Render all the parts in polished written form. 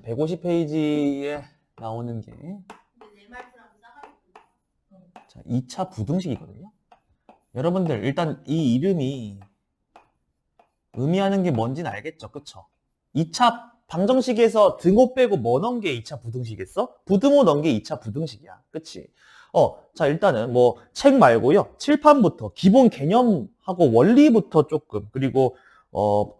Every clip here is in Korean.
150페이지에 나오는 게 자, 2차 부등식이거든요. 여러분들 일단 이 이름이 의미하는 게 뭔지는 알겠죠? 그쵸? 2차 방정식에서 등호 빼고 뭐 넣은 게 2차 부등식이겠어? 부등호 넣은 게 2차 부등식이야. 그치? 자, 일단은 뭐 책 말고요. 칠판부터 기본 개념하고 원리부터 조금, 그리고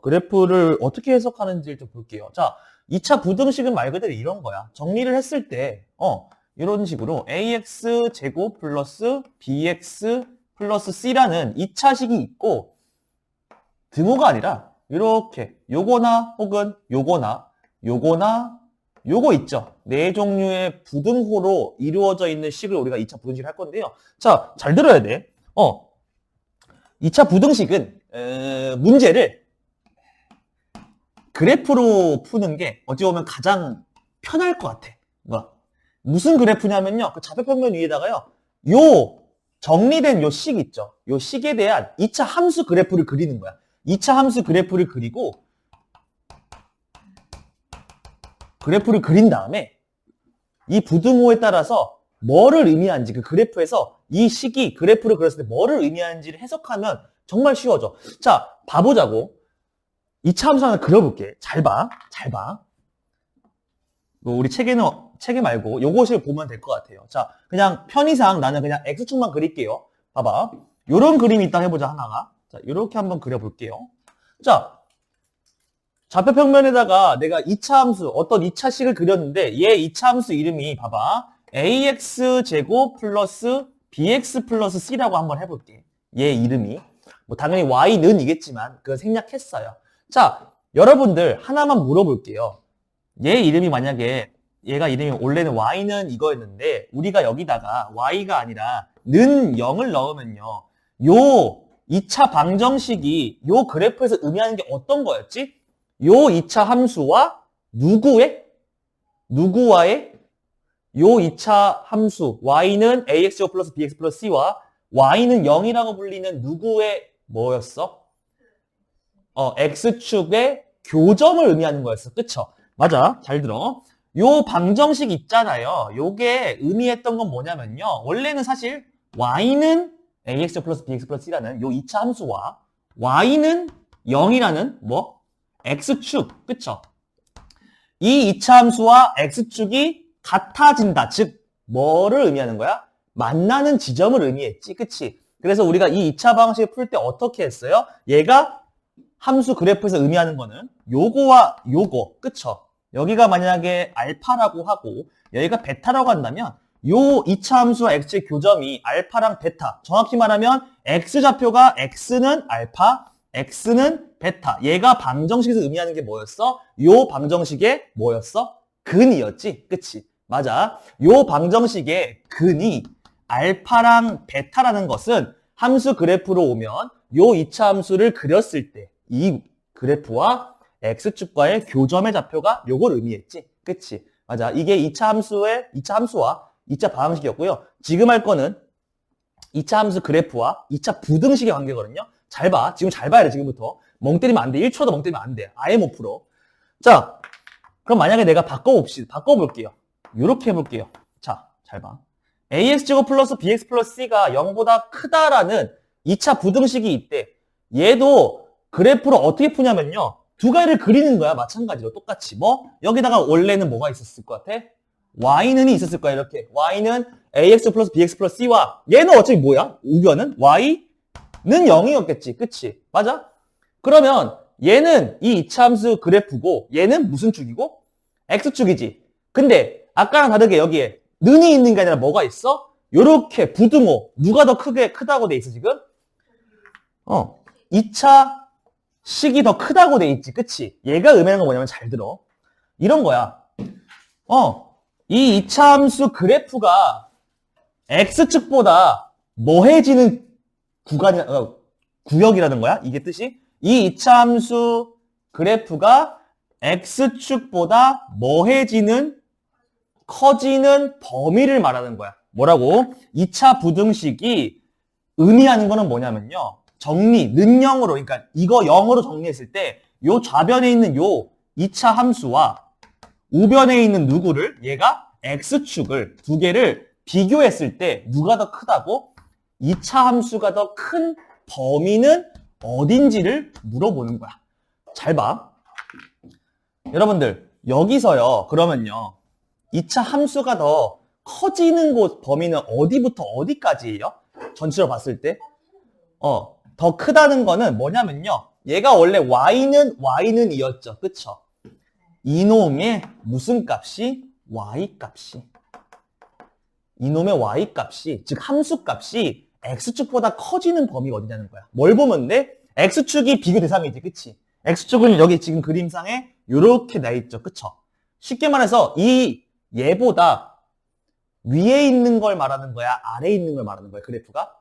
그래프를 어떻게 해석하는지를 좀 볼게요. 자, 2차 부등식은 말 그대로 이런 거야. 정리를 했을 때, 이런 식으로 ax 제곱 플러스 bx 플러스 c라는 2차식이 있고, 등호가 아니라 이렇게 요거나 혹은 요거나 요거나 요거 있죠. 네 종류의 부등호로 이루어져 있는 식을 우리가 2차 부등식을 할 건데요. 자, 잘 들어야 돼. 2차 부등식은 문제를 그래프로 푸는 게 어찌 보면 가장 편할 것 같아. 무슨 그래프냐면요. 그 좌표평면 위에다가요. 요 정리된 요 식 있죠. 요 식에 대한 2차 함수 그래프를 그리는 거야. 2차 함수 그래프를 그리고 그래프를 그린 다음에 이 부등호에 따라서 뭐를 의미하는지 그 그래프에서 이 식이 그래프를 그렸을 때 뭐를 의미하는지를 해석하면 정말 쉬워져. 자, 봐보자고. 2차 함수 하나 그려볼게. 잘 봐. 잘 봐. 우리 책에 말고 요것을 보면 될 것 같아요. 자, 그냥 편의상 나는 그냥 X축만 그릴게요. 봐봐. 요런 그림이 있다 해보자, 하나가. 자, 요렇게 한번 그려볼게요. 자, 좌표평면에다가 내가 2차 함수, 어떤 2차식을 그렸는데 얘 2차 함수 이름이 봐봐. ax제곱 플러스 bx 플러스 c라고 한번 해볼게. 얘 이름이. 뭐 당연히 y는 이겠지만 그건 생략했어요. 자, 여러분들 하나만 물어볼게요. 얘 이름이 만약에 얘가 이름이 원래는 y는 이거였는데 우리가 여기다가 y가 아니라 는 0을 넣으면요. 요 2차 방정식이 요 그래프에서 의미하는 게 어떤 거였지? 요 2차 함수와 누구와의 요 2차 함수 y는 ax제곱 플러스 bx 플러스 c와 y는 0이라고 불리는 누구의 뭐였어? x축의 교점을 의미하는 거였어. 그쵸? 맞아. 잘 들어. 요 방정식 있잖아요. 요게 의미했던 건 뭐냐면요. 원래는 사실 y는 ax 플러스 bx 플러스 c라는 요 2차 함수와 y는 0이라는 뭐? x축. 그쵸? 이 2차 함수와 x축이 같아진다. 즉 뭐를 의미하는 거야? 만나는 지점을 의미했지. 그치? 그래서 우리가 이 2차 방식을 풀 때 어떻게 했어요? 얘가 함수 그래프에서 의미하는 거는 요거와 요거. 그쵸? 여기가 만약에 알파라고 하고 여기가 베타라고 한다면 요 2차 함수와 x의 교점이 알파랑 베타. 정확히 말하면 x좌표가 x는 알파, x는 베타. 얘가 방정식에서 의미하는 게 뭐였어? 요 방정식의 뭐였어? 근이었지. 그치? 맞아. 요 방정식의 근이 알파랑 베타라는 것은 함수 그래프로 오면 요 2차 함수를 그렸을 때 이 그래프와 x축과의 교점의 좌표가 요걸 의미했지. 그치? 맞아. 이게 2차 함수와 2차 방정식이었고요. 지금 할 거는 2차 함수 그래프와 2차 부등식의 관계거든요. 잘 봐. 지금 잘 봐야 돼, 지금부터. 멍 때리면 안 돼. 1초도 멍 때리면 안 돼. 아예 못 풀어. 자, 그럼 만약에 내가 바꿔볼게요. 요렇게 해볼게요. 자, 잘 봐. ax제곱 플러스 bx 플러스 c가 0보다 크다라는 2차 부등식이 있대. 얘도 그래프를 어떻게 푸냐면요. 두 가지를 그리는 거야. 마찬가지로 똑같이. 뭐? 여기다가 원래는 뭐가 있었을 것 같아? y는이 있었을 거야. 이렇게. y는 ax 플러스 bx 플러스 c와 얘는 어차피 뭐야? 우변은 y는 0이었겠지. 그치? 맞아? 그러면 얘는 이 2차 함수 그래프고 얘는 무슨 축이고? x축이지. 근데 아까랑 다르게 여기에 는이 있는 게 아니라 뭐가 있어? 요렇게 부등호. 누가 더 크다고 돼 있어 지금? 2차 식이 더 크다고 돼 있지. 그치? 얘가 의미하는 건 뭐냐면 잘 들어. 이런 거야. 이 2차 함수 그래프가 x축보다 뭐해지는 구역이라는 거야. 이게 뜻이? 이 2차 함수 그래프가 x축보다 뭐해지는 커지는 범위를 말하는 거야. 뭐라고? 2차 부등식이 의미하는 거는 뭐냐면요. 는 0으로, 그러니까 이거 0으로 정리했을 때 요 좌변에 있는 요 2차 함수와 우변에 있는 누구를 얘가 x축을 두 개를 비교했을 때 누가 더 크다고? 2차 함수가 더 큰 범위는 어딘지를 물어보는 거야. 잘 봐. 여러분들 여기서요. 그러면요. 2차 함수가 더 커지는 곳 범위는 어디부터 어디까지예요? 전체로 봤을 때. 더 크다는 거는 뭐냐면요. 얘가 원래 y는 이었죠. 그쵸? 이놈의 무슨 값이? y 값이. 이놈의 y 값이, 즉 함수 값이 x축보다 커지는 범위가 어디냐는 거야. 뭘 보면 돼? x축이 비교 대상이지. 그치? x축은 여기 지금 그림상에 이렇게 나 있죠. 그쵸? 쉽게 말해서 이 얘보다 위에 있는 걸 말하는 거야? 아래에 있는 걸 말하는 거야? 그래프가?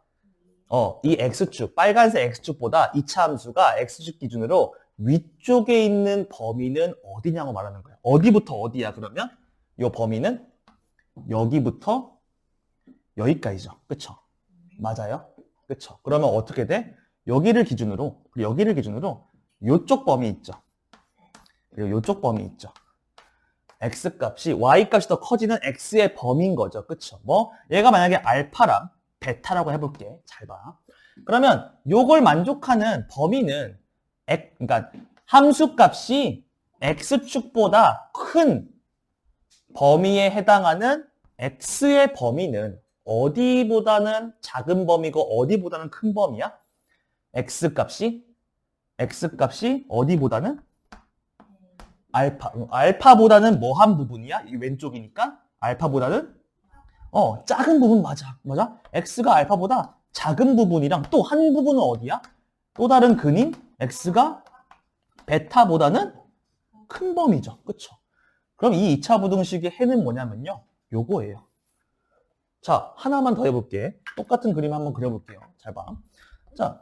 이 x축, 빨간색 x축보다 2차 함수가 x축 기준으로 위쪽에 있는 범위는 어디냐고 말하는 거야. 어디부터 어디야, 그러면? 이 범위는 여기부터 여기까지죠. 그쵸? 맞아요? 그쵸? 그러면 어떻게 돼? 여기를 기준으로 요쪽 범위 있죠. 그리고 요쪽 범위 있죠. x값이, y값이 더 커지는 x의 범위인 거죠. 그쵸? 뭐, 얘가 만약에 알파랑 베타라고 해볼게. 잘 봐. 그러면 요걸 만족하는 범위는, 그러니까 함수값이 x축보다 큰 범위에 해당하는 x의 범위는 어디보다는 작은 범위고 어디보다는 큰 범위야? x값이 어디보다는? 알파보다는 뭐한 부분이야? 이 왼쪽이니까 알파보다는 작은 부분 맞아. x가 알파보다 작은 부분이랑 또 한 부분은 어디야? 또 다른 근인 x가 베타보다는 큰 범위죠. 그쵸? 그럼 이 2차 부등식의 해는 뭐냐면요. 요거예요. 자, 하나만 더 해볼게. 똑같은 그림 한번 그려볼게요. 잘 봐. 자,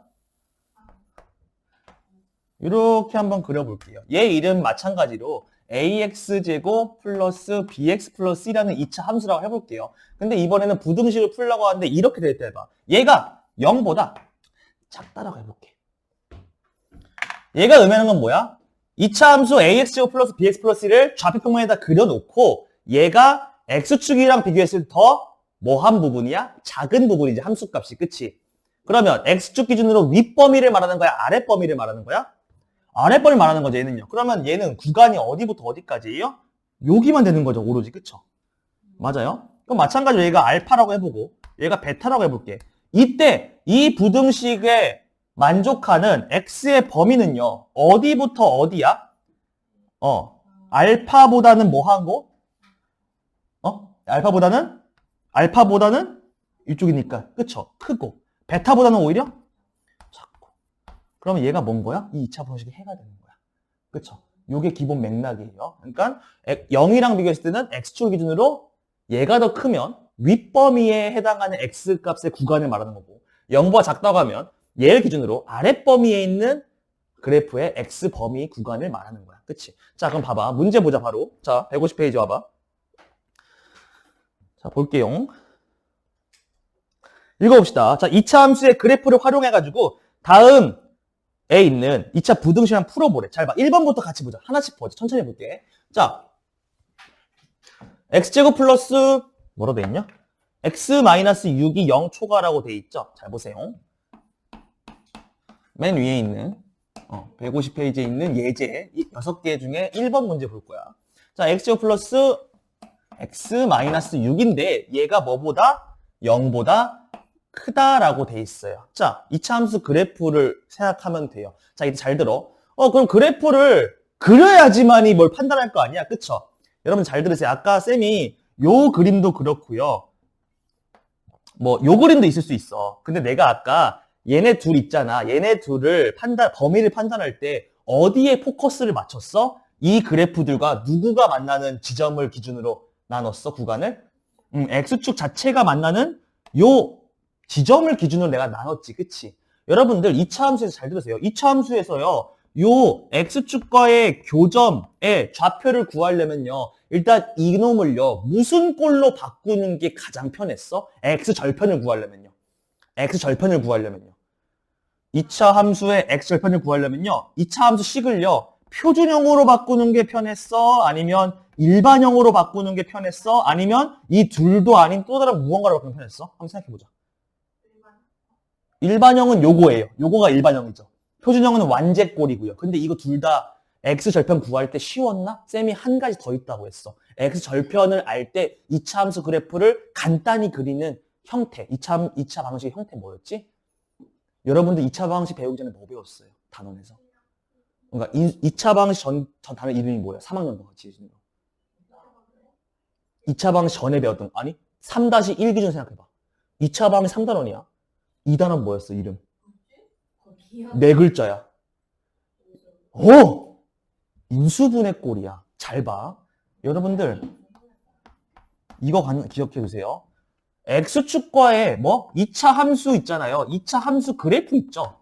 이렇게 한번 그려볼게요. 얘 이름 마찬가지로 ax제곱 플러스 bx 플러스 c라는 2차 함수라고 해볼게요. 근데 이번에는 부등식을 풀려고 하는데 이렇게 됐다 해봐. 얘가 0보다 작다라고 해볼게. 얘가 의미하는 건 뭐야? 2차 함수 ax제곱 플러스 bx 플러스 c를 좌표평면에다 그려놓고 얘가 x축이랑 비교했을 때 더 뭐한 부분이야? 작은 부분이지, 함수값이. 그치? 그러면 x축 기준으로 윗범위를 말하는 거야? 아랫범위를 말하는 거야? 아랫범위 말하는 거죠, 얘는요. 그러면 얘는 구간이 어디부터 어디까지예요? 여기만 되는 거죠, 오로지. 그쵸? 맞아요? 그럼 마찬가지로 얘가 알파라고 해보고 얘가 베타라고 해볼게. 이때 이 부등식에 만족하는 x의 범위는요, 어디부터 어디야? 알파보다는 뭐한 거? 알파보다는 이쪽이니까, 그쵸? 크고. 베타보다는 오히려 작고. 그러면 얘가 뭔 거야? 이 2차 부등식이 해가 되는 거야. 그쵸? 요게 기본 맥락이에요. 그러니까 0이랑 비교했을 때는 x축 기준으로 얘가 더 크면 윗범위에 해당하는 x값의 구간을 말하는 거고, 0보다 작다고 하면 얘를 기준으로 아랫범위에 있는 그래프의 x범위 구간을 말하는 거야. 그치? 자, 그럼 봐봐. 문제 보자, 바로. 자, 150페이지 와봐. 자, 볼게요. 읽어봅시다. 자, 2차 함수의 그래프를 활용해가지고 다음에 있는 2차 부등식 한번 풀어보래. 잘 봐. 1번부터 같이 보자. 하나씩 보자. 천천히 볼게. 자, x제곱 플러스 뭐로 돼 있냐? x 마이너스 6이 0 초과라고 돼 있죠. 잘 보세요. 맨 위에 있는 150페이지에 있는 예제 6개 중에 1번 문제 볼 거야. 자, x제곱 플러스 x 마이너스 6인데 얘가 뭐보다? 0보다 크다라고 돼 있어요. 자, 2차 함수 그래프를 생각하면 돼요. 자, 이제 잘 들어. 그럼 그래프를 그려야지만이 뭘 판단할 거 아니야? 그쵸? 여러분 잘 들으세요. 아까 쌤이 요 그림도 그렇고요. 뭐 요 그림도 있을 수 있어. 근데 내가 아까 얘네 둘 있잖아. 얘네 둘을 범위를 판단할 때 어디에 포커스를 맞췄어? 이 그래프들과 누구가 만나는 지점을 기준으로 나눴어, 구간을? x축 자체가 만나는 요 지점을 기준으로 내가 나눴지, 그치? 여러분들 2차 함수에서 잘 들으세요. 2차 함수에서요, 요 x축과의 교점의 좌표를 구하려면요, 일단 이놈을요, 무슨 꼴로 바꾸는 게 가장 편했어? x절편을 구하려면요. 2차 함수의 x절편을 구하려면요, 2차 함수 식을요, 표준형으로 바꾸는 게 편했어? 아니면 일반형으로 바꾸는 게 편했어? 아니면 이 둘도 아닌 또 다른 무언가로 바꾸는 게 편했어? 한번 생각해보자. 일반형은 요거예요. 요거가 일반형이죠. 표준형은 완제꼴이고요. 근데 이거 둘 다 x절편 구할 때 쉬웠나? 쌤이 한 가지 더 있다고 했어. x절편을 알 때 2차 함수 그래프를 간단히 그리는 형태. 2차 방식의 형태 뭐였지? 여러분들 2차 방식 배우기 전에 뭐 배웠어요? 단원에서. 그러니까 2차 방식 전 단어 이름이 뭐야? 3학년 거 같이. 2차 방식 전에 배웠던 거. 아니 3-1 기준 생각해봐. 2차 방식 3단원이야. 2단원 뭐였어? 이름. 네 글자야. 오! 인수분해 꼴이야. 잘 봐. 여러분들 이거 기억해 두세요. X축과에 뭐 2차 함수 있잖아요. 2차 함수 그래프 있죠.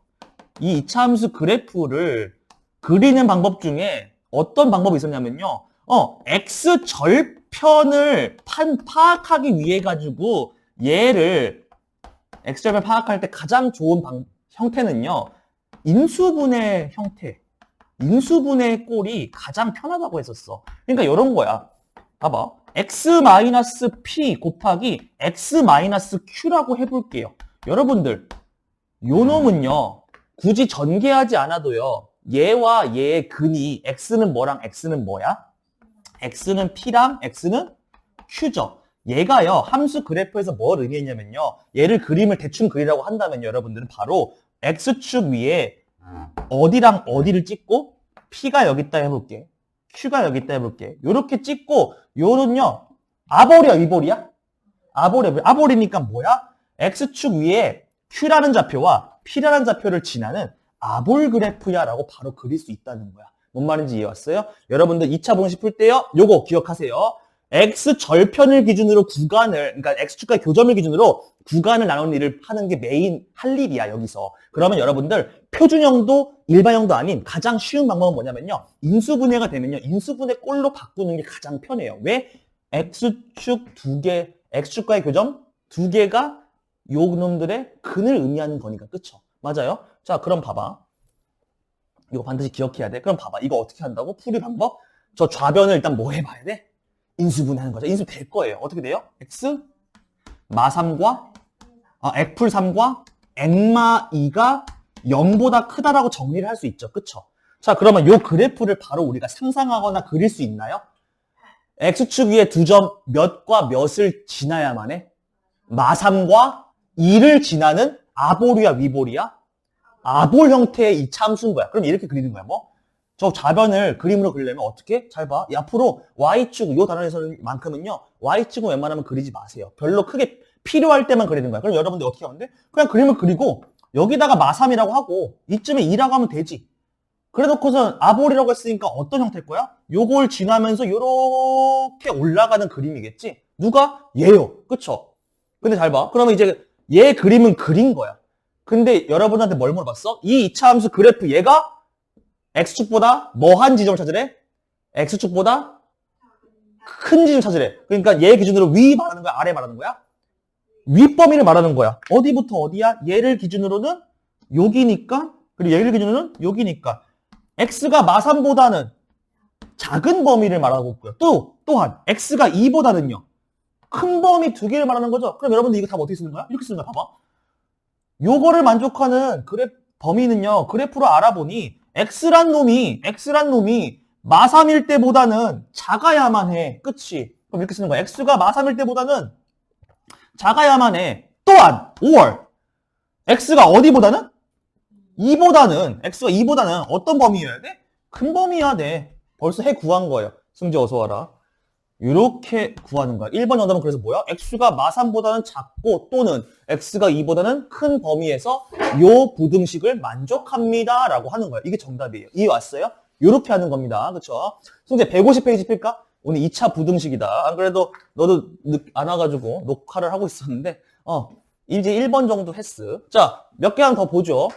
이 2차 함수 그래프를 그리는 방법 중에 어떤 방법이 있었냐면요. X절편을 파악하기 위해 가지고 얘를 X절편 파악할 때 가장 좋은 형태는요. 인수분해 형태. 인수분해 꼴이 가장 편하다고 했었어. 그러니까 이런 거야. 봐봐. x-p 곱하기 x-q라고 해볼게요. 여러분들 요 놈은요. 굳이 전개하지 않아도요. 얘와 얘의 근이 x는 뭐랑 x는 뭐야? x는 p랑 x는 q죠. 얘가요. 함수 그래프에서 뭘 의미했냐면요. 얘를 그림을 대충 그리라고 한다면 여러분들은 바로 x축 위에 어디랑 어디를 찍고 P가 여기 있다 해볼게. Q가 여기 있다 해볼게. 요렇게 찍고 요는요. 아볼이야 위볼이야? 아볼이니까 뭐야? X축 위에 Q라는 좌표와 P라는 좌표를 지나는 아볼 그래프야 라고 바로 그릴 수 있다는 거야. 뭔 말인지 이해 왔어요? 여러분들 2차 공식 풀 때요. 요거 기억하세요. X절편을 기준으로 구간을, 그러니까 X축과 교점을 기준으로 구간을 나누는 일을 하는 게 메인 할 일이야, 여기서. 그러면 여러분들, 표준형도 일반형도 아닌 가장 쉬운 방법은 뭐냐면요. 인수분해가 되면요. 인수분해 꼴로 바꾸는 게 가장 편해요. 왜? X축 두 개, X축과의 교점 두 개가 요 놈들의 근을 의미하는 거니까. 그쵸? 맞아요? 자, 그럼 봐봐. 이거 반드시 기억해야 돼. 그럼 봐봐. 이거 어떻게 한다고? 풀이 방법? 저 좌변을 일단 뭐 해봐야 돼? 인수분해하는 거죠. 인수 될 거예요. 어떻게 돼요? x 마3과 액풀 3과 액마 2가 0보다 크다라고 정리를 할 수 있죠. 그쵸? 자, 그러면 요 그래프를 바로 우리가 상상하거나 그릴 수 있나요? x축 위에 두 점 몇과 몇을 지나야만 해? 마3과 2를 지나는 아볼이야, 위볼이야? 아볼 형태의 이 참수인 거야. 그럼 이렇게 그리는 거야. 뭐? 저 좌변을 그림으로 그리려면 어떻게? 잘 봐. 앞으로 Y축, 요 단원에서만큼은요. Y축은 웬만하면 그리지 마세요. 별로 크게 필요할 때만 그리는 거야. 그럼 여러분들 어떻게 하는데? 그냥 그림을 그리고 여기다가 마3이라고 하고 이쯤에 2라고 하면 되지. 그래놓고선 아볼이라고 했으니까 어떤 형태일 거야? 요걸 지나면서 요렇게 올라가는 그림이겠지? 누가? 얘요. 그쵸? 근데 잘 봐. 그러면 이제 얘 그림은 그린 거야. 근데 여러분한테 뭘 물어봤어? 이 2차 함수 그래프 얘가 X축보다 뭐한 지점을 찾으래? X축보다 큰 지점 찾으래. 그러니까 얘 기준으로 위 말하는 거야? 아래 말하는 거야? 윗범위를 말하는 거야. 어디부터 어디야? 얘를 기준으로는 여기니까, 그리고 얘를 기준으로는 여기니까. X가 마3보다는 작은 범위를 말하고 있고요. 또한 X가 2보다는요. 큰 범위 두 개를 말하는 거죠. 그럼 여러분들 이거 답 어떻게 쓰는 거야? 이렇게 쓰는 거야. 봐봐. 요거를 만족하는 범위는요. 그래프로 알아보니 X란 놈이 마3일 때보다는 작아야만 해. 끝이. 그럼 이렇게 쓰는 거야. X가 마3일 때보다는 작아야만 해. 또한 5월 X가 어디보다는? X가 2보다는 어떤 범위여야 돼? 큰 범위여야 돼. 벌써 해 구한 거예요. 승재 어서 와라. 이렇게 구하는 거야. 1번 정답은 그래서 뭐야? X가 마3보다는 작고 또는 X가 2보다는 큰 범위에서 요 부등식을 만족합니다. 라고 하는 거야. 이게 정답이에요. 이해 왔어요? 이렇게 하는 겁니다. 그쵸? 승재 150페이지 필까? 오늘 2차 부등식이다. 안 그래도 너도 안 와가지고 녹화를 하고 있었는데 이제 1번 정도 했어. 자, 몇 개만 더 보죠.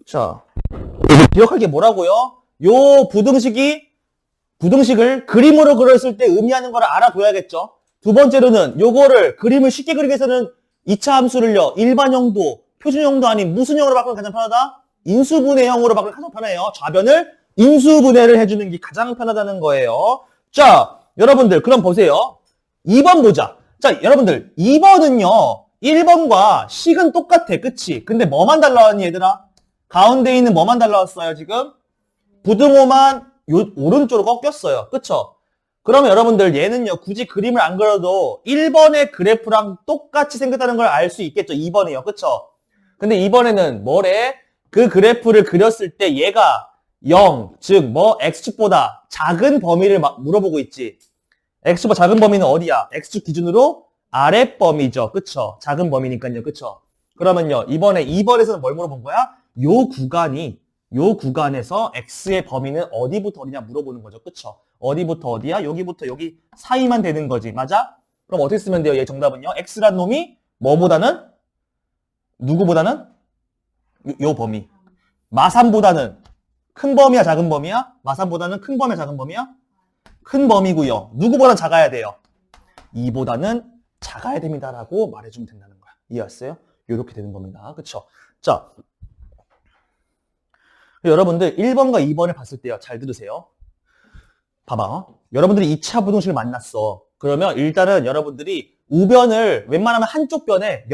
자, 기억할 게 뭐라고요? 요 부등식을 그림으로 그렸을 때 의미하는 걸 알아둬야겠죠. 두 번째로는 요거를 그림을 쉽게 그리기 위해서는 2차 함수를요. 일반형도 표준형도 아닌 무슨 형으로 바꾸면 가장 편하다? 인수분해형으로 바꾸면 가장 편해요. 좌변을 인수분해를 해주는 게 가장 편하다는 거예요. 자, 여러분들 그럼 보세요. 2번 보자. 자, 여러분들 2번은요. 1번과 식은 똑같아. 그치? 근데 뭐만 달라왔니 얘들아? 가운데 있는 뭐만 달라왔어요 지금? 부등호만 오른쪽으로 꺾였어요. 그쵸? 그러면 여러분들 얘는요. 굳이 그림을 안 그려도 1번의 그래프랑 똑같이 생겼다는 걸 알 수 있겠죠? 2번이요. 그쵸? 근데 이번에는 뭐래? 그 그래프를 그렸을 때 얘가 0, 즉 뭐 x축보다 작은 범위를 물어보고 있지. x축보다 작은 범위는 어디야? x축 기준으로 아랫범위죠. 그쵸? 작은 범위니까요. 그쵸? 그러면요. 이번에 2번에서는 뭘 물어본 거야? 요 구간에서 x의 범위는 어디부터 어디냐 물어보는 거죠. 그쵸? 어디부터 어디야? 여기부터 여기 사이만 되는 거지. 맞아? 그럼 어떻게 쓰면 돼요? 얘 정답은요. x란 놈이 뭐보다는? 누구보다는? 요 범위. 마삼보다는 큰 범위야, 작은 범위야? 마삼보다는 큰 범위야, 작은 범위야? 큰 범위고요. 누구보다 작아야 돼요? 2보다는 작아야 됩니다라고 말해주면 된다는 거야. 이해했어요? 이렇게 되는 겁니다. 그쵸? 자, 여러분들 1번과 2번을 봤을 때요. 잘 들으세요. 봐봐. 여러분들이 2차 부등식을 만났어. 그러면 일단은 여러분들이 우변을 웬만하면 한쪽 변을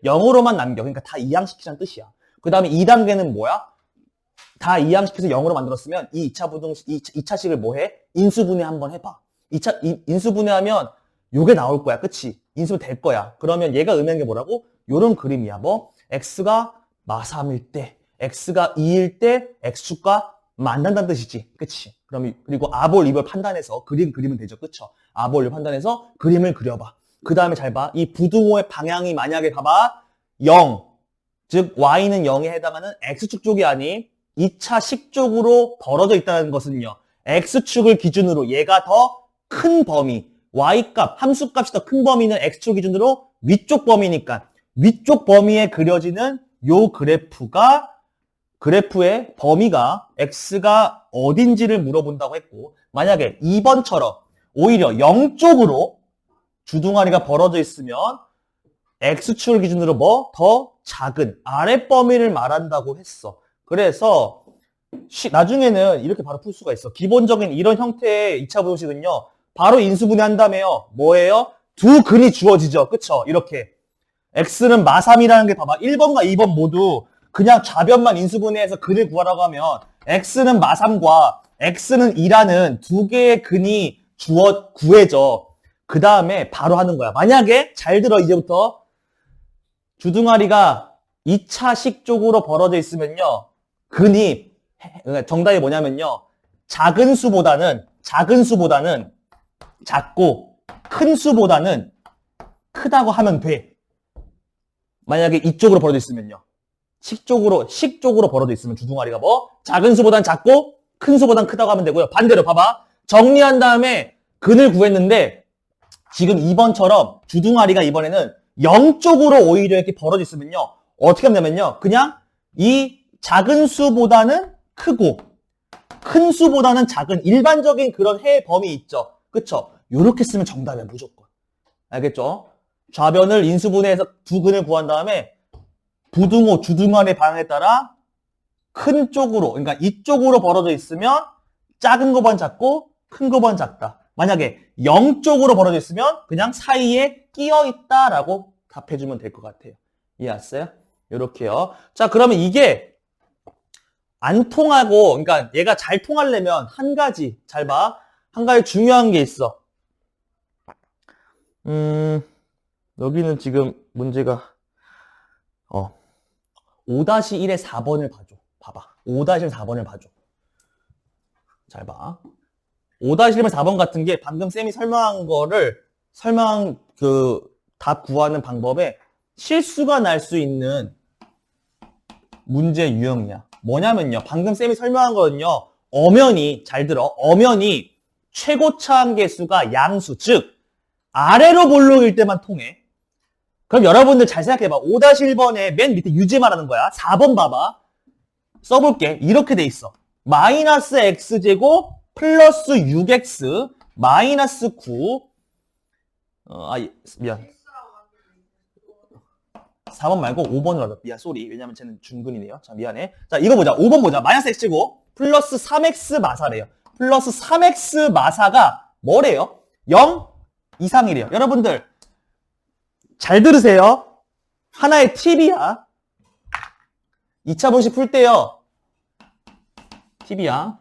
0으로만 남겨. 그러니까 다 이항시키자는 뜻이야. 그 다음에 2단계는 뭐야? 다 이항시켜서 0으로 만들었으면 이 2차 부등식, 2차식을 뭐 해? 인수분해 한번 해봐. 인수분해하면 요게 나올 거야. 그치? 인수분해 될 거야. 그러면 얘가 의미하는 게 뭐라고? 요런 그림이야. 뭐? x가 마3일 때, x가 2일 때, x축과 만난다는 뜻이지. 그치? 그리고 아볼, 이볼 판단해서 그리면 되죠. 그쵸? 아볼, 이볼 판단해서 그림을 그려봐. 그 다음에 잘 봐. 이 부등호의 방향이 만약에 봐봐. 0. 즉, y는 0에 해당하는 x축 쪽이 아닌 2차 식 쪽으로 벌어져 있다는 것은요. x축을 기준으로 얘가 더 큰 범위, y값, 함수값이 더 큰 범위는 x축 기준으로 위쪽 범위니까 위쪽 범위에 그려지는 요 그래프의 범위가 x가 어딘지를 물어본다고 했고 만약에 2번처럼 오히려 0쪽으로 주둥아리가 벌어져 있으면 x축을 기준으로 뭐 더 작은 아랫범위를 말한다고 했어. 그래서 나중에는 이렇게 바로 풀 수가 있어. 기본적인 이런 형태의 2차 부등식은요. 바로 인수분해한다며요. 뭐예요? 두 근이 주어지죠. 그쵸? 이렇게. x는 마3이라는 게 봐봐. 1번과 2번 모두 그냥 좌변만 인수분해해서 근을 구하라고 하면 x는 마3과 x는 2라는 두 개의 근이 구해져. 그 다음에 바로 하는 거야. 만약에 잘 들어 이제부터 주둥아리가 2차 식 쪽으로 벌어져 있으면요. 근이 정답이 뭐냐면요. 작은 수보다는 작고 큰 수보다는 크다고 하면 돼. 만약에 이쪽으로 벌어져 있으면요. 식 쪽으로 벌어져 있으면 주둥아리가 뭐? 작은 수보단 작고 큰 수보단 크다고 하면 되고요. 반대로 봐봐. 정리한 다음에 근을 구했는데 지금 2번처럼 주둥아리가 이번에는 0쪽으로 오히려 이렇게 벌어져 있으면요. 어떻게 하냐면요. 그냥 이 작은 수보다는 크고 큰 수보다는 작은 일반적인 그런 해 범위 있죠. 그쵸? 요렇게 쓰면 정답이야. 무조건. 알겠죠? 좌변을 인수분해해서 두 근을 구한 다음에 부등호, 주둥아리 방향에 따라 큰 쪽으로, 그러니까 이쪽으로 벌어져 있으면 작은 거보단 작고 큰 거보단 작다. 만약에 0쪽으로 벌어져 있으면 그냥 사이에 끼어 있다라고 답해주면 될 것 같아요. 이해했어요? 요렇게요. 자, 그러면 이게 안 통하고, 그러니까 얘가 잘 통하려면 한 가지, 잘 봐. 한 가지 중요한 게 있어. 여기는 지금 문제가 5-1의 4번을 봐줘. 봐봐. 5-1의 4번을 봐줘. 잘 봐. 5-1의 4번 같은 게 방금 쌤이 설명한 거를 답 구하는 방법에 실수가 날 수 있는 문제 유형이야. 뭐냐면요. 방금 쌤이 설명한 거는요. 엄연히 잘 들어. 엄연히 최고차 함계수가 양수, 즉 아래로 볼록일 때만 통해. 그럼 여러분들 잘 생각해봐. 5-1번에 맨 밑에 유제 말하는 거야. 4번 봐봐. 써볼게. 이렇게 돼 있어. 마이너스 x제곱 플러스 6x 마이너스 9 미안. 4번 말고 5번으로 하자. 미안, 쏘리. 왜냐면 쟤는 중근이네요. 자, 미안해. 자, 이거 보자. 5번 보자. 마이너스 x제곱 플러스 3x 마사래요. 플러스 3x 마사가 뭐래요? 0 이상이래요. 여러분들 잘 들으세요. 하나의 팁이야. 2차 분식 풀 때요. 팁이야.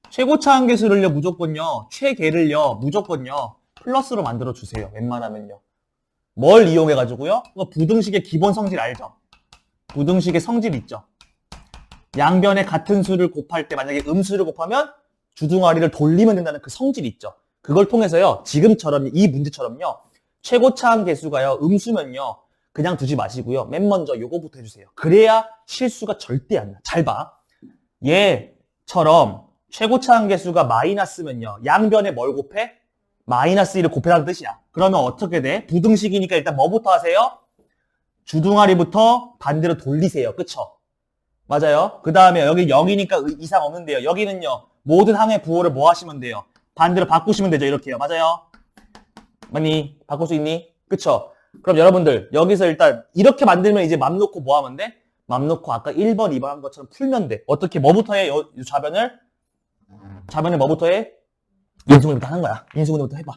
최고차 함계수를요 무조건요. 최계를요 무조건요. 플러스로 만들어 주세요. 웬만하면요. 뭘 이용해가지고요? 부등식의 기본 성질 알죠? 부등식의 성질 있죠? 양변에 같은 수를 곱할 때 만약에 음수를 곱하면 주둥아리를 돌리면 된다는 그 성질 있죠? 그걸 통해서요. 지금처럼 이 문제처럼요. 최고차함 계수가요. 음수면요. 그냥 두지 마시고요. 맨 먼저 요거부터 해주세요. 그래야 실수가 절대 안 나. 잘 봐. 얘처럼 최고차함 계수가 마이너스면요. 양변에 뭘 곱해? 마이너스 1을 곱해라는 뜻이야. 그러면 어떻게 돼? 부등식이니까 일단 뭐부터 하세요? 주둥아리부터 반대로 돌리세요. 그쵸? 맞아요. 그 다음에 여기 0이니까 이상 없는데요. 여기는요. 모든 항의 부호를 뭐 하시면 돼요? 반대로 바꾸시면 되죠. 이렇게요. 맞아요. 맞니? 바꿀 수 있니? 그쵸? 그럼 여러분들 여기서 일단 이렇게 만들면 이제 맘 놓고 뭐 하면 돼? 맘 놓고 아까 1번, 2번 한 것처럼 풀면 돼. 어떻게 뭐부터 해? 요 좌변을? 좌변을 뭐부터 해? 인수분해부터 하는 거야. 인수분해부터 해봐.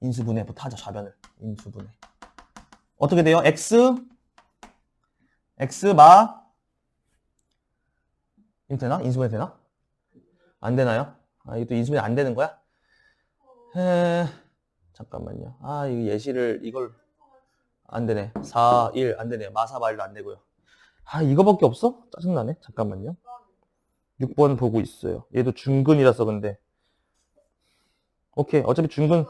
인수분해부터 하자. 좌변을. 인수분해. 어떻게 돼요? x 마 이거 되나? 인수분해 되나? 안 되나요? 아, 이것도 인수분해 안 되는 거야? 잠깐만요. 아, 이거 예시를 이걸 안 되네. 4, 1 안 되네요. 마사바일도 안 되고요. 아, 이거밖에 없어? 짜증나네. 잠깐만요. 6번 보고 있어요. 얘도 중근이라서 근데. 오케이. 어차피 중근.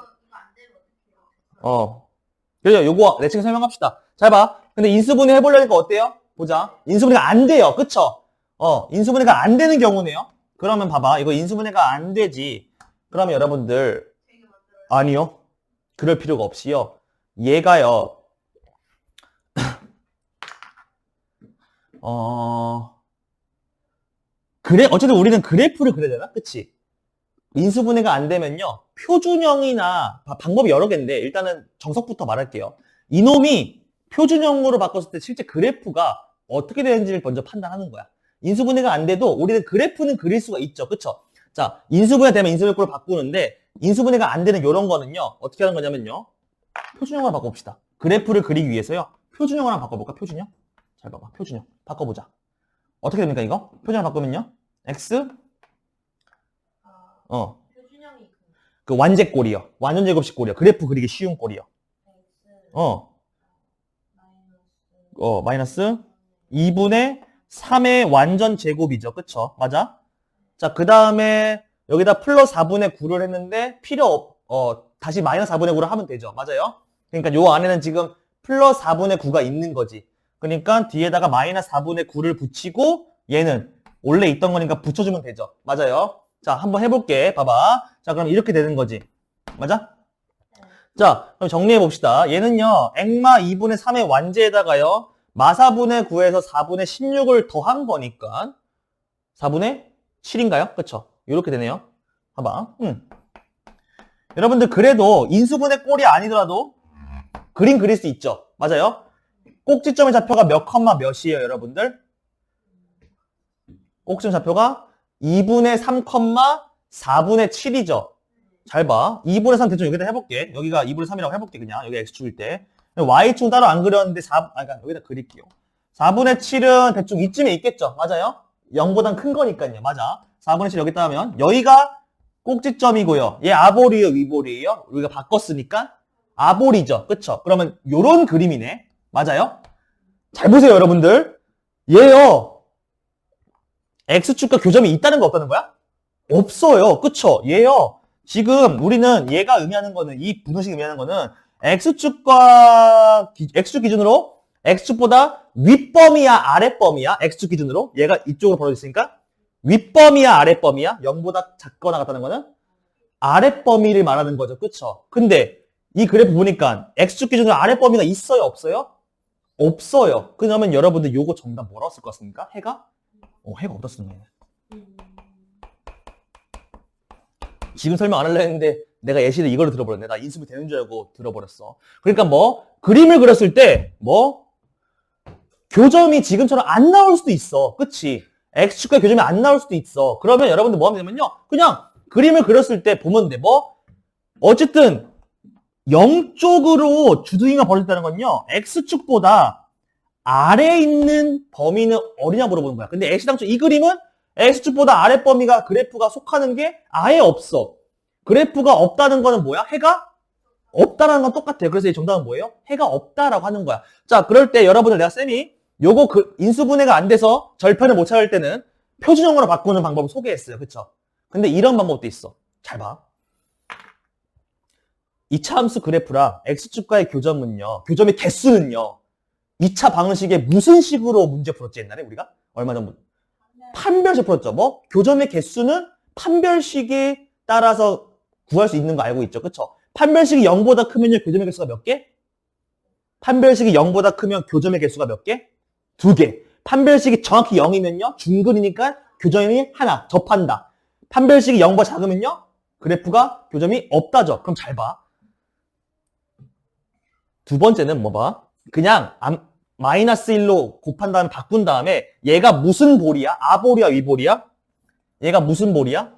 그래요. 요거 내칭 설명합시다. 잘 봐. 근데 인수분해 해보려니까 어때요? 보자. 인수분해가 안 돼요. 그쵸? 인수분해가 안 되는 경우네요. 그러면 봐봐. 이거 인수분해가 안 되지. 그러면 여러분들. 아니요. 그럴 필요가 없이요. 얘가요. 그래, 어쨌든 우리는 그래프를 그려야 되나? 그치? 인수분해가 안 되면요. 표준형이나, 방법이 여러 개인데, 일단은 정석부터 말할게요. 이놈이 표준형으로 바꿨을 때 실제 그래프가 어떻게 되는지를 먼저 판단하는 거야. 인수분해가 안 돼도 우리는 그래프는 그릴 수가 있죠. 그쵸? 자, 인수분해 되면 인수분해꼴을 바꾸는데, 인수분해가 안 되는 이런 거는요. 어떻게 하는 거냐면요. 표준형으로 바꿔봅시다. 그래프를 그리기 위해서요. 표준형으로 한번 바꿔볼까? 표준형? 잘 봐봐. 표준형. 바꿔보자. 어떻게 됩니까, 이거? 표준형 바꾸면요. x 표준형이 그 완제꼴이요. 완전제곱식 꼴이요. 그래프 그리기 쉬운 꼴이요. 마이너스 2분의 3의 완전 제곱이죠. 그쵸? 맞아? 자, 그 다음에 여기다 플러스 4분의 9를 했는데 다시 마이너스 4분의 9를 하면 되죠. 맞아요? 그러니까 요 안에는 지금 플러스 4분의 9가 있는 거지. 그러니까 뒤에다가 마이너스 4분의 9를 붙이고 얘는 원래 있던 거니까 붙여주면 되죠. 맞아요? 자, 한번 해볼게. 봐봐. 자, 그럼 이렇게 되는 거지. 맞아? 자, 그럼 정리해 봅시다. 얘는요, 액마 2분의 3의 완제에다가요, 마4분의 9에서 4분의 16을 더한 거니까, 4분의 7인가요? 그쵸? 이렇게 되네요. 봐봐. 여러분들, 그래도 인수분해 꼴이 아니더라도 그림 그릴 수 있죠. 맞아요? 꼭지점의 좌표가 몇 컴마 몇이에요, 여러분들? 꼭지점 좌표가 2분의 3 컴마 4분의 7이죠. 잘 봐. 2분의 3 대충 여기다 해볼게. 여기가 2분의 3이라고 해볼게, 그냥. 여기 X축일 때. Y축 따로 안 그렸는데, 그러니까 여기다 그릴게요. 4분의 7은 대충 이쯤에 있겠죠. 맞아요? 0보단 큰 거니까요. 맞아. 4분의 7 여기다 하면, 여기가 꼭지점이고요. 얘 아볼이에요, 위볼이에요? 우리가 바꿨으니까 아볼이죠. 그쵸? 그러면 요런 그림이네. 맞아요? 잘 보세요, 여러분들. 얘요. X축과 교점이 있다는 거 없다는 거야? 없어요. 그쵸? 얘요. 지금 우리는 얘가 의미하는 거는, 이 분호식이 의미하는 거는 X축 기준으로 X축보다 윗범위야, 아랫범위야? X축 기준으로 얘가 이쪽으로 벌어졌으니까 윗범위야, 아랫범위야? 0보다 작거나 같다는 거는 아랫범위를 말하는 거죠. 그쵸? 근데 이 그래프 보니까 X축 기준으로 아랫범위가 있어요, 없어요? 없어요. 그러면 여러분들 요거 정답 뭐라고 쓸 것 같습니까? 해가? 해가 어디다 쓰는 거야? 지금 설명 안 하려고 했는데 내가 예시를 이걸로 들어버렸네. 나 인수분해 되는 줄 알고 들어버렸어. 그러니까 그림을 그렸을 때 교점이 지금처럼 안 나올 수도 있어. 그치? x축과의 교점이 안 나올 수도 있어. 그러면 여러분들 뭐 하면 되냐면요. 그냥 그림을 그렸을 때 보면 돼. 뭐? 어쨌든 0쪽으로 주도인가 벌어졌다는 건요. x축보다 아래에 있는 범위는 어디냐 물어보는 거야. 근데 x당초 이 그림은 x축보다 아래 범위가 그래프가 속하는 게 아예 없어. 그래프가 없다는 거는 뭐야? 해가 없다라는 건 똑같아요. 그래서 이 정답은 뭐예요? 해가 없다라고 하는 거야. 자, 그럴 때 여러분들 내가 쌤이 요거 인수분해가 안 돼서 절편을 못 찾을 때는 표준형으로 바꾸는 방법을 소개했어요. 그쵸? 근데 이런 방법도 있어. 잘 봐. 2차 함수 그래프랑 x축과의 교점은요. 교점의 개수는요. 2차 방정식에 무슨 식으로 문제 풀었지 옛날에 우리가? 얼마 전 판별식 풀었죠. 뭐? 교점의 개수는 판별식에 따라서 구할 수 있는 거 알고 있죠. 그쵸? 판별식이 0보다 크면요. 교점의 개수가 몇 개? 판별식이 0보다 크면 교점의 개수가 몇 개? 2개. 판별식이 정확히 0이면요. 중근이니까 교점이 하나. 접한다. 판별식이 0보다 작으면요. 그래프가 교점이 없다죠. 그럼 잘 봐. 두 번째는 뭐 봐? 그냥 마이너스 1로 곱한 다음에 바꾼 다음에 얘가 무슨 볼이야? 아볼이야? 위볼이야? 얘가 무슨 볼이야?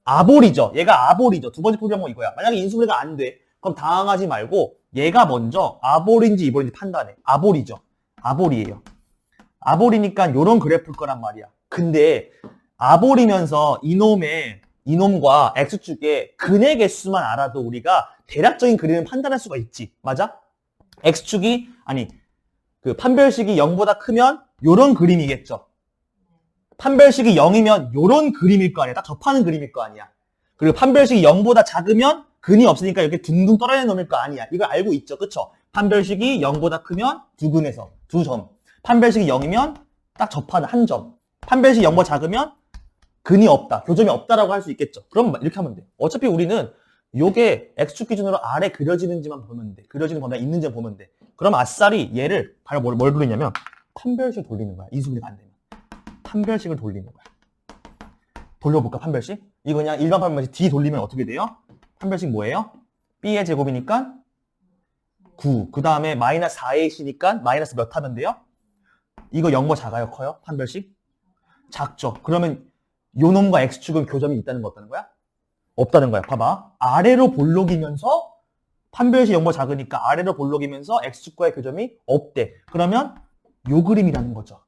아볼이죠. 얘가 아볼이죠. 두 번째 풀이한 건 이거야. 만약에 인수분해가 안 돼. 그럼 당황하지 말고 얘가 먼저 아볼인지 이볼인지 판단해. 아볼이죠. 아볼이에요. 아볼이니까 이런 그래프일 거란 말이야. 근데 아볼이면서 이놈과 x축의 근의 개수만 알아도 우리가 대략적인 그림을 판단할 수가 있지. 맞아? x축이 그 판별식이 0보다 크면 요런 그림이겠죠. 판별식이 0이면 요런 그림일 거 아니야. 딱 접하는 그림일 거 아니야. 그리고 판별식이 0보다 작으면 근이 없으니까 이렇게 둥둥 떨어져 놓을 거 아니야. 이걸 알고 있죠. 그쵸? 판별식이 0보다 크면 두 근에서 두 점. 판별식이 0이면 딱 접하는 한 점. 판별식이 0보다 작으면 근이 없다. 교점이 없다라고 할 수 있겠죠. 그럼 이렇게 하면 돼. 어차피 우리는 요게 x축 기준으로 아래 그려지는지만 보면 돼. 그려지는 범위가 있는지 보면 돼. 그럼 아싸리 얘를 바로 뭘 부르냐면 판별식 돌리는 거야. 인수분해가 안 되면. 판별식을 돌리는 거야. 돌려볼까, 판별식? 이거 그냥 일반 판별식 D 돌리면 어떻게 돼요? 판별식 뭐예요? B의 제곱이니까 9. 그 다음에 마이너스 4A시니까 마이너스 몇 하면 돼요? 이거 0보 작아요? 커요? 판별식? 작죠. 그러면 요 놈과 X축은 교점이 있다는 거 없다는 거야? 없다는 거야. 봐봐. 아래로 볼록이면서 판별식 0보 작으니까 아래로 볼록이면서 X축과의 교점이 없대. 그러면 요 그림이라는 거죠.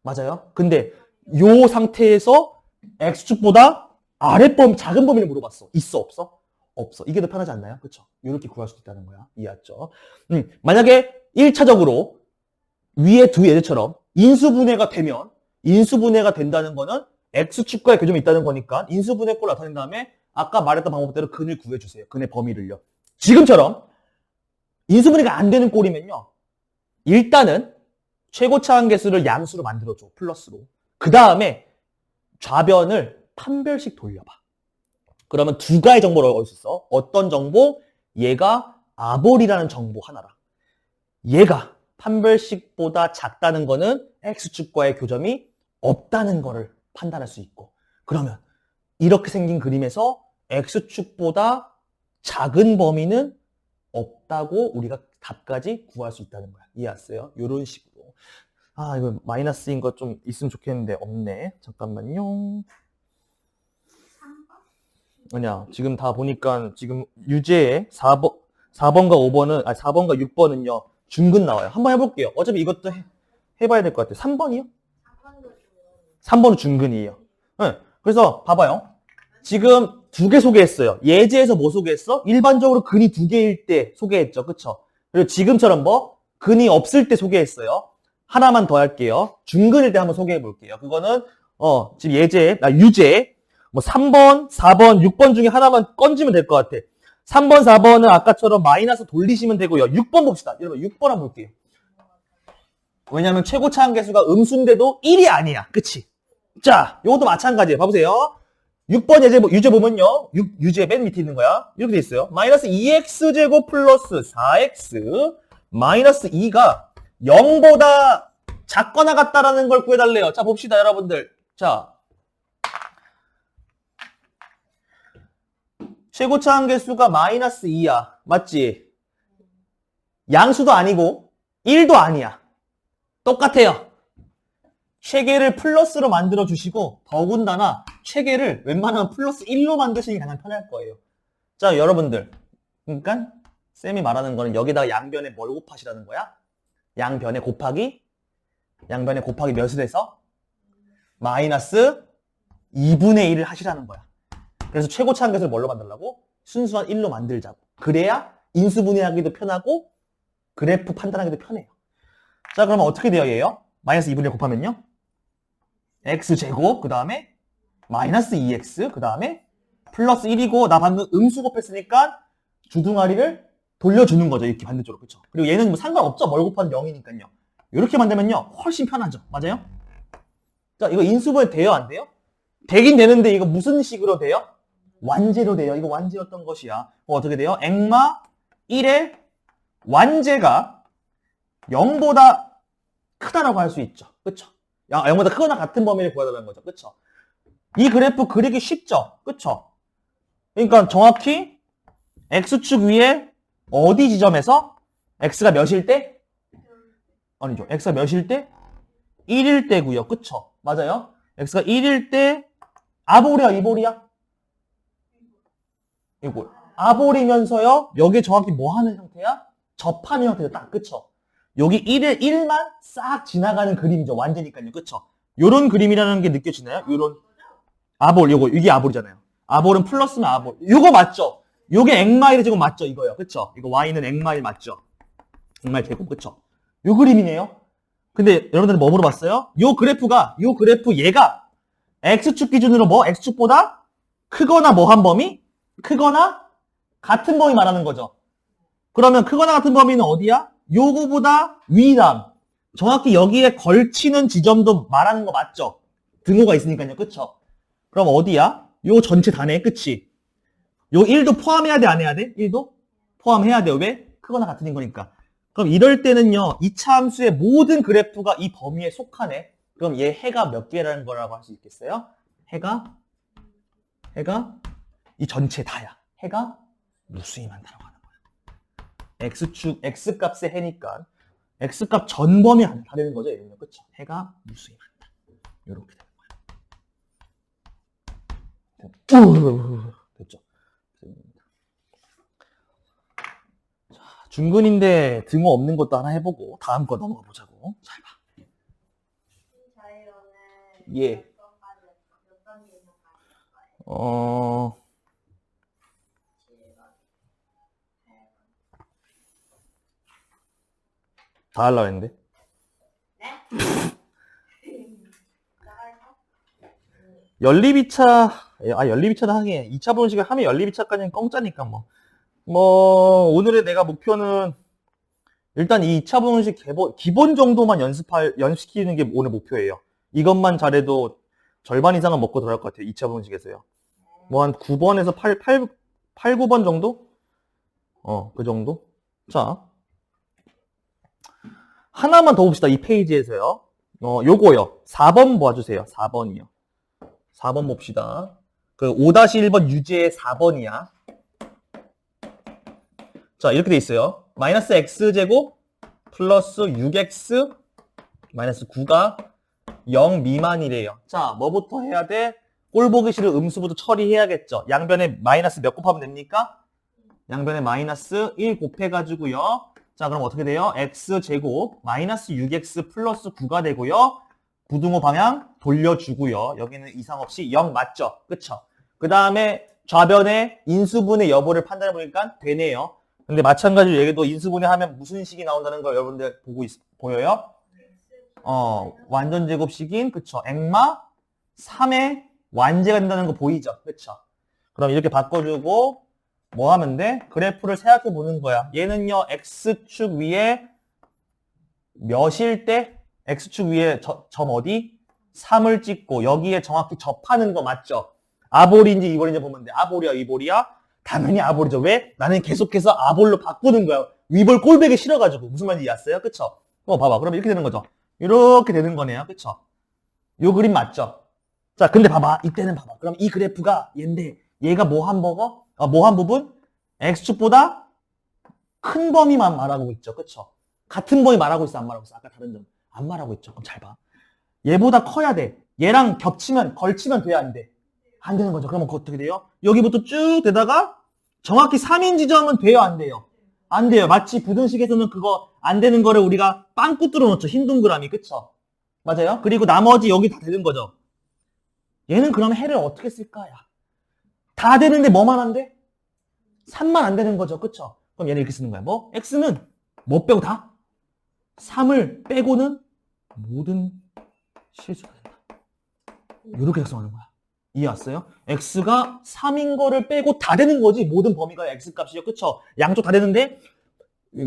맞아요? 근데 요 상태에서 X축보다 작은 범위를 물어봤어. 있어? 없어? 없어. 이게 더 편하지 않나요? 그쵸? 이렇게 구할 수도 있다는 거야. 이해했죠? 만약에 1차적으로 위에 두 예제처럼 인수분해가 된다는 거는 X축과의 교점이 있다는 거니까 인수분해꼴을 나타낸 다음에 아까 말했던 방법대로 근을 구해주세요. 근의 범위를요. 지금처럼 인수분해가 안 되는 꼴이면요. 일단은 최고차 한계수를 양수로 만들어줘. 플러스로. 그 다음에 좌변을 판별식 돌려봐. 그러면 두 가지 정보를 얻을 수 있어. 어떤 정보? 얘가 아볼이라는 정보 하나랑 얘가 판별식보다 작다는 거는 X축과의 교점이 없다는 거를 판단할 수 있고 그러면 이렇게 생긴 그림에서 X축보다 작은 범위는 없다고 우리가 답까지 구할 수 있다는 거야. 이해했어요? 이런 식으로. 아, 이거 마이너스인 거 좀 있으면 좋겠는데 없네. 잠깐만요. 아니야. 지금 다 보니까 지금 유제에 4번과 5번은 4번과 6번은요. 중근 나와요. 한번 해볼게요. 어차피 이것도 해봐야 될 것 같아요. 3번이요? 3번은 중근이에요. 네. 그래서 봐봐요. 지금 두 개 소개했어요. 예제에서 뭐 소개했어? 일반적으로 근이 두 개일 때 소개했죠. 그쵸? 그리고 지금처럼 뭐 근이 없을 때 소개했어요. 하나만 더 할게요. 중근일 때 한번 소개해 볼게요. 그거는 지금 유제 뭐 3번, 4번, 6번 중에 하나만 건지면 될 것 같아. 3번, 4번은 아까처럼 마이너스 돌리시면 되고요. 6번 봅시다. 여러분 6번 한번 볼게요. 왜냐면 최고차 한계수가 음수인데도 1이 아니야. 그치? 자, 요것도 마찬가지예요. 봐보세요. 6번 유제 보면요. 유제 맨 밑에 있는 거야. 이렇게 돼 있어요. 마이너스 2x제곱 플러스 4x 마이너스 2가 0보다 작거나 같다라는 걸 구해달래요. 자, 봅시다, 여러분들. 자, 최고차 한계수가 마이너스 2야. 맞지? 양수도 아니고 1도 아니야. 똑같아요. 체계를 플러스로 만들어 주시고 더군다나 체계를 웬만하면 플러스 1로 만드시는 게 가장 편할 거예요. 자, 여러분들. 그러니까 쌤이 말하는 거는 여기다가 양변에 뭘 곱하시라는 거야? 양변에 곱하기 몇을 해서? 마이너스 2분의 1을 하시라는 거야. 그래서 최고차 한계수를 뭘로 만들라고? 순수한 1로 만들자고. 그래야 인수분해하기도 편하고 그래프 판단하기도 편해요. 자, 그러면 어떻게 돼요, 얘요? 마이너스 2분의 1 곱하면요? x제곱, 그 다음에 마이너스 2x, 그 다음에 플러스 1이고 나 방금 음수 곱했으니까 주둥아리를 돌려주는 거죠. 이렇게 반대쪽으로. 그쵸? 그리고 얘는 뭐 상관없죠. 뭘 곱하면 0이니까요. 이렇게 만들면요. 훨씬 편하죠. 맞아요? 자, 이거 인수분해 돼요? 안 돼요? 되긴 되는데 이거 무슨 식으로 돼요? 완제로 돼요. 이거 완제였던 것이야. 어떻게 돼요? 액마 1의 완제가 0보다 크다라고 할 수 있죠. 그쵸? 0보다 크거나 같은 범위를 구하자는 거죠. 그쵸? 이 그래프 그리기 쉽죠? 그쵸? 그러니까 정확히 x축 위에 어디 지점에서 x가 몇일 때? 아니죠. x가 몇일 때? 1일 때고요. 그쵸? 맞아요? x가 1일 때 아볼이야, 이볼이야? 이볼. 아볼이면서요. 여기 정확히 뭐 하는 형태야? 접하는 형태죠. 딱. 그쵸? 여기 1만 싹 지나가는 그림이죠. 완전히까요. 그쵸? 요런 그림이라는 게 느껴지나요? 요런 아볼, 이게 아볼이잖아요. 아볼은 플러스면 아볼. 요거 맞죠? 요게 액마일의 제곱 맞죠? 이거요. 그쵸? 이거 y는 액마일 맞죠? 액마일 제곱. 그쵸? 요 그림이네요. 근데 여러분들 뭐 물어봤어요? 요 그래프 얘가 x축 기준으로 뭐? x축보다 크거나 뭐 한 범위? 크거나 같은 범위 말하는 거죠. 그러면 크거나 같은 범위는 어디야? 요거보다 위람. 정확히 여기에 걸치는 지점도 말하는 거 맞죠? 등호가 있으니까요. 그쵸? 그럼 어디야? 요 전체 다네. 그치? 요 1도 포함해야 돼? 안 해야 돼? 1도? 포함해야 돼요. 왜? 크거나 같은 인 거니까. 그럼 이럴 때는요. 2차 함수의 모든 그래프가 이 범위에 속하네. 그럼 얘 해가 몇 개라는 거라고 할 수 있겠어요? 해가 이 전체 다야. 해가 무수히 많다고 하는 거야. x축, x값의 해니까 x값 전범위 다르는 거죠. 얘는요. 그쵸? 해가 무수히 많다. 이렇게 되는 거야. 됐죠? 자, 중근인데 등호 없는 것도 하나 해보고 다음 거 넘어가 보자고. 잘 봐. 예. 다 하려고 했는데. 연립2차는 하긴 2차 분식을 하면 연립2차까지는 공짜니까 오늘의 내가 목표는 일단 이 2차 분식 기본 정도만 연습시키는 게 오늘 목표예요. 이것만 잘해도 절반 이상은 먹고 들어갈 것 같아요. 2차 분식에서요. 뭐 한 9번에서 8, 9번 정도? 그 정도? 자. 하나만 더 봅시다. 이 페이지에서요. 요거요. 4번 봐주세요. 4번이요. 4번 봅시다. 그 5-1번 유제의 4번이야. 자, 이렇게 돼 있어요. 마이너스 x제곱 플러스 6x 마이너스 9가 0 미만이래요. 자, 뭐부터 해야 돼? 꼴 보기 싫은 음수부터 처리해야겠죠. 양변에 마이너스 몇 곱하면 됩니까? 양변에 마이너스 1 곱해가지고요. 자, 그럼 어떻게 돼요? x제곱 마이너스 6x 플러스 9가 되고요. 부등호 방향 돌려주고요. 여기는 이상 없이 0 맞죠? 그쵸? 그 다음에 좌변의 인수분해 여부를 판단해보니까 되네요. 근데 마찬가지로 얘도 인수분해 하면 무슨 식이 나온다는 걸 여러분들 보여요? 완전제곱식인, 그쵸? 액마 3의 완제가 된다는 거 보이죠? 그쵸? 그럼 이렇게 바꿔주고 뭐 하면 돼? 그래프를 생각해 보는 거야. 얘는요, x축 위에 몇일 때? x축 위에 점 어디? 3을 찍고 여기에 정확히 접하는 거 맞죠? 아볼인지 이볼인지 보면 돼. 아볼이야, 이볼이야? 당연히 아볼이죠. 왜? 나는 계속해서 아볼로 바꾸는 거야. 위볼 꼴배기 싫어가지고. 무슨 말인지 이해했어요? 그쵸? 봐봐. 그럼 이렇게 되는 거죠. 이렇게 되는 거네요. 그쵸? 요 그림 맞죠? 자, 근데 봐봐. 이때는 봐봐. 그럼 이 그래프가 얘인데 얘가 뭐 한 부분? x축보다 큰 범위만 말하고 있죠. 그쵸? 같은 범위 말하고 있어, 안 말하고 있어? 아까 다른 점. 안 말하고 있죠. 그럼 잘 봐. 얘보다 커야 돼. 얘랑 걸치면 돼야 안 돼? 안 되는 거죠. 그러면 어떻게 돼요? 여기부터 쭉 되다가 정확히 3인 지점은 돼요, 안 돼요? 안 돼요. 마치 부등식에서는 그거 안 되는 거를 우리가 빵꾸 뚫어 놓죠. 흰 동그라미. 그쵸? 맞아요? 그리고 나머지 여기 다 되는 거죠. 얘는 그럼 해를 어떻게 쓸까요? 다 되는데 뭐만 안 돼? 3만 안 되는 거죠. 그쵸? 그럼 얘는 이렇게 쓰는 거야. 뭐? x는 뭐 빼고 다? 3을 빼고는 모든 실수가 된다. 이렇게 작성하는 거야. 이해 왔어요? x가 3인 거를 빼고 다 되는 거지. 모든 범위가 x값이죠. 그쵸? 양쪽 다 되는데